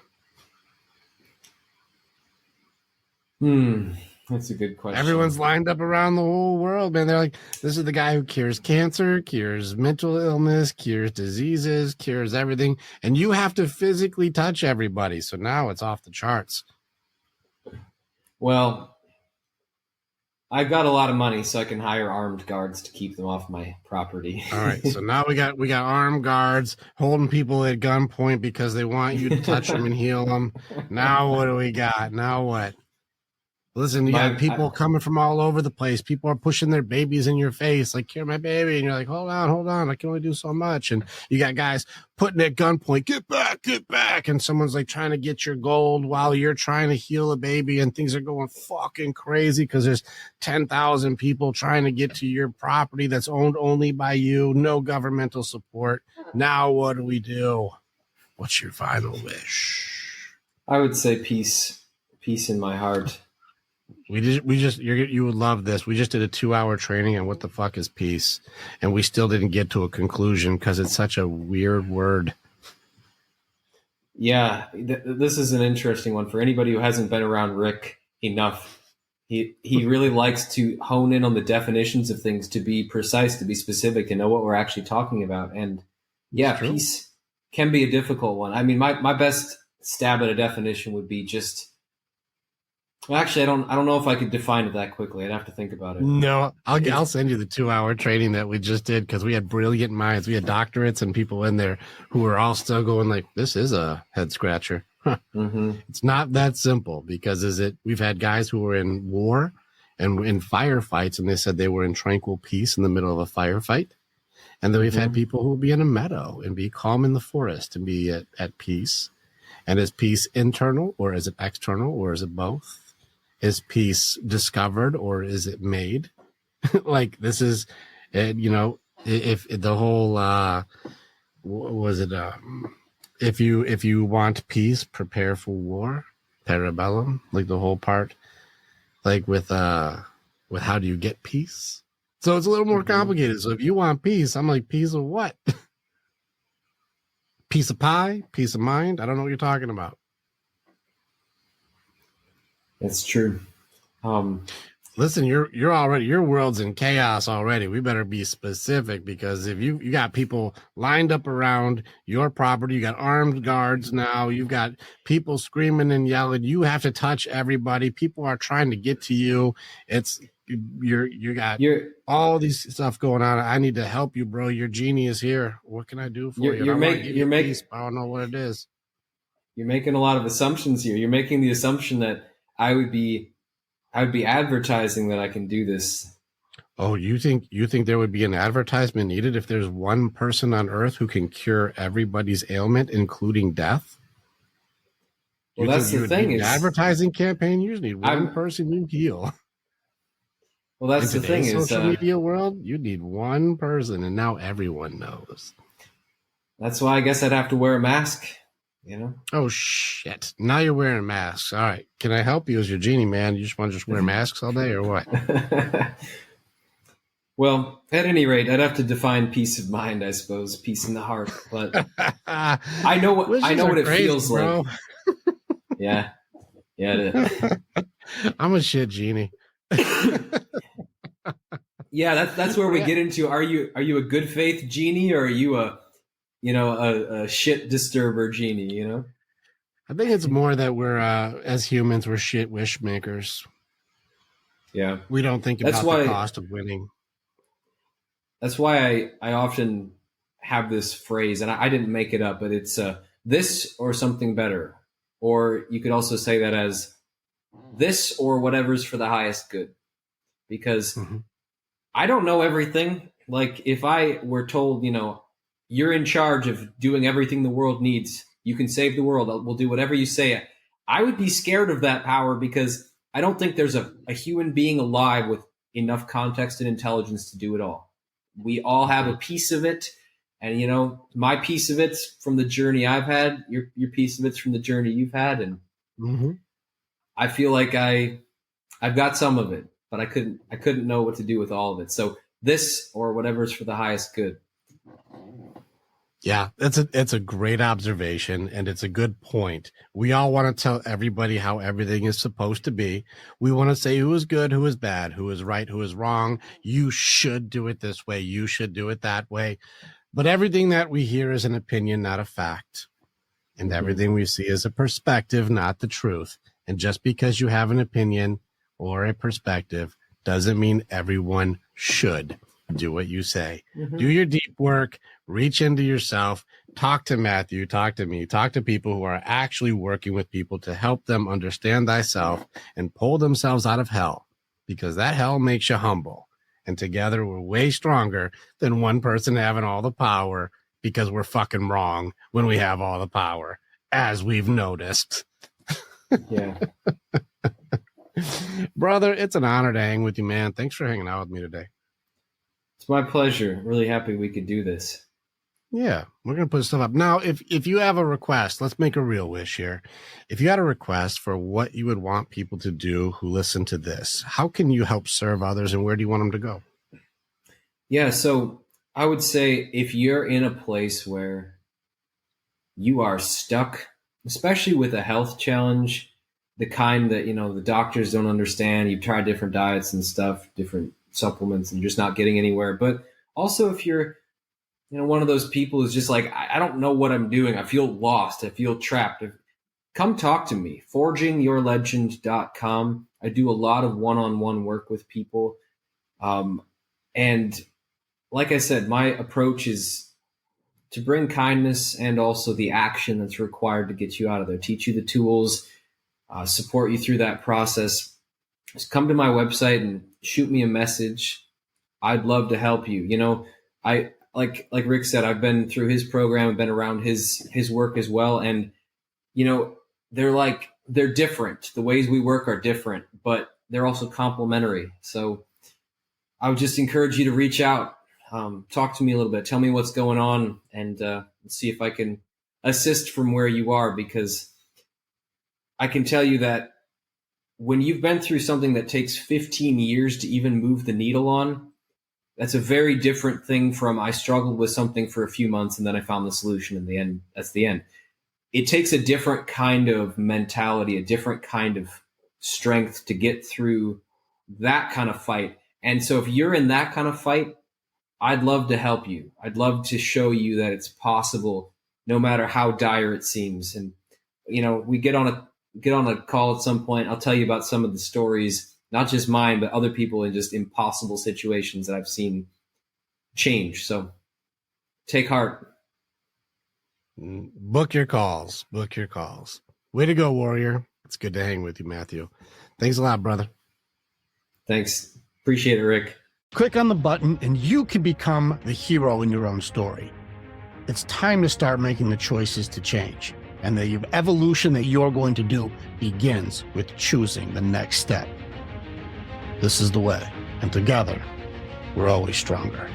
That's a good question. Everyone's lined up around the whole world, man. They're like, this is the guy who cures cancer, cures mental illness, cures diseases, cures everything. And you have to physically touch everybody. So now it's off the charts. Well, I've got a lot of money, so I can hire armed guards to keep them off my property. All right, so now we got armed guards holding people at gunpoint because they want you to touch them and heal them. Now what do we got? Now what? Listen, you got people coming from all over the place. People are pushing their babies in your face, like, here, my baby. And you're like, hold on. I can only do so much. And you got guys putting at gunpoint, get back. And someone's like trying to get your gold while you're trying to heal a baby. And things are going fucking crazy because there's 10,000 people trying to get to your property that's owned only by you. No governmental support. Now what do we do? What's your final wish? I would say peace in my heart. You would love this. We just did a 2-hour training on what the fuck is peace, and we still didn't get to a conclusion because it's such a weird word. Yeah, this is an interesting one for anybody who hasn't been around Rick enough. He really likes to hone in on the definitions of things, to be precise, to be specific, to know what we're actually talking about. And yeah, peace can be a difficult one. I mean, my best stab at a definition would be just. Well, actually, I don't know if I could define it that quickly. I'd have to think about it. No, I'll send you the 2-hour training that we just did because we had brilliant minds. We had doctorates and people in there who were all still going like, this is a head scratcher. Huh. Mm-hmm. It's not that simple because we've had guys who were in war and in firefights, and they said they were in tranquil peace in the middle of a firefight. And then we've had people who will be in a meadow and be calm in the forest and be at peace. And is peace internal, or is it external, or is it both? Is peace discovered, or is it made? Like, this is, if the whole, if you want peace, prepare for war, parabellum, like the whole part, like with how do you get peace? So it's a little more complicated. So if you want peace, I'm like, peace of what? Piece of pie, peace of mind. I don't know what you're talking about. That's true. Listen, your world's in chaos already. We better be specific, because if you got people lined up around your property, you got armed guards now, you've got people screaming and yelling, you have to touch everybody. People are trying to get to you. You got all these stuff going on. I need to help you, bro. Your genie is here. What can I do for you? I don't know what it is. You're making a lot of assumptions here. You're making the assumption that I would be advertising that I can do this. Oh, you think there would be an advertisement needed if there's one person on earth who can cure everybody's ailment, including death? Well, that's the thing. Is advertising campaign. You just need one person you heal. Well, that's the thing. Social media world, you need one person, and now everyone knows. That's why I guess I'd have to wear a mask. You know? Oh shit! Now you're wearing masks. All right, can I help you as your genie, man? You just want to wear masks all day, or what? Well, at any rate, I'd have to define peace of mind, I suppose, peace in the heart. But I know what it feels like. Yeah, it is. I'm a shit genie. Yeah, that's where we get into. Are you a good faith genie, or are you a shit disturber genie, you know? I think it's more that we're, as humans, we're shit wish makers. Yeah. We don't think about the cost of winning. That's why I often have this phrase, and I didn't make it up, but it's this or something better. Or you could also say that as this or whatever's for the highest good. Because I don't know everything. Like, if I were told, you're in charge of doing everything the world needs, you can save the world, we'll do whatever you say, I would be scared of that power, because I don't think there's a human being alive with enough context and intelligence to do it all. We all have a piece of it, and my piece of it's from the journey I've had, your piece of it's from the journey you've had, and I feel like I've got some of it, but I couldn't know what to do with all of it. So this or whatever's for the highest good. Yeah, it's a great observation, and it's a good point. We all want to tell everybody how everything is supposed to be. We want to say who is good, who is bad, who is right, who is wrong. You should do it this way. You should do it that way. But everything that we hear is an opinion, not a fact. And everything we see is a perspective, not the truth. And just because you have an opinion or a perspective doesn't mean everyone should. do what you say. Do your deep work, reach into yourself, talk to Matthew, talk to me, talk to people who are actually working with people to help them understand thyself and pull themselves out of hell, because that hell makes you humble. And together we're way stronger than one person having all the power, because we're fucking wrong when we have all the power, as we've noticed. Yeah. Brother, it's an honor to hang with you, man. Thanks for hanging out with me today. It's my pleasure. Really happy we could do this. Yeah, we're going to put stuff up. Now, if you have a request, let's make a real wish here. If you had a request for what you would want people to do who listen to this, how can you help serve others, and where do you want them to go? Yeah, so I would say if you're in a place where you are stuck, especially with a health challenge, the kind that, the doctors don't understand, you've tried different diets and stuff, different supplements, and you're just not getting anywhere. But also if you're, one of those people who's just like, I don't know what I'm doing. I feel lost. I feel trapped. Come talk to me. forgingyourlegend.com. I do a lot of one-on-one work with people. And like I said, my approach is to bring kindness and also the action that's required to get you out of there, teach you the tools, support you through that process. Just come to my website and shoot me a message. I'd love to help you. I like Rick said, I've been through his program, I've been around his work as well. And, they're different. The ways we work are different, but they're also complementary. So I would just encourage you to reach out, talk to me a little bit, tell me what's going on, and see if I can assist from where you are, because I can tell you that when you've been through something that takes 15 years to even move the needle on, that's a very different thing from I struggled with something for a few months and then I found the solution in the end. That's the end. It takes a different kind of mentality, a different kind of strength to get through that kind of fight. And so if you're in that kind of fight, I'd love to help you. I'd love to show you that it's possible, no matter how dire it seems. And, we get on a call at some point. I'll tell you about some of the stories, not just mine, but other people in just impossible situations that I've seen change. So take heart. Book your calls. Book your calls. Way to go, warrior. It's good to hang with you, Matthew. Thanks a lot, brother. Thanks. Appreciate it, Rick. Click on the button and you can become the hero in your own story. It's time to start making the choices to change. And the evolution that you're going to do begins with choosing the next step. This is the way. And together, we're always stronger.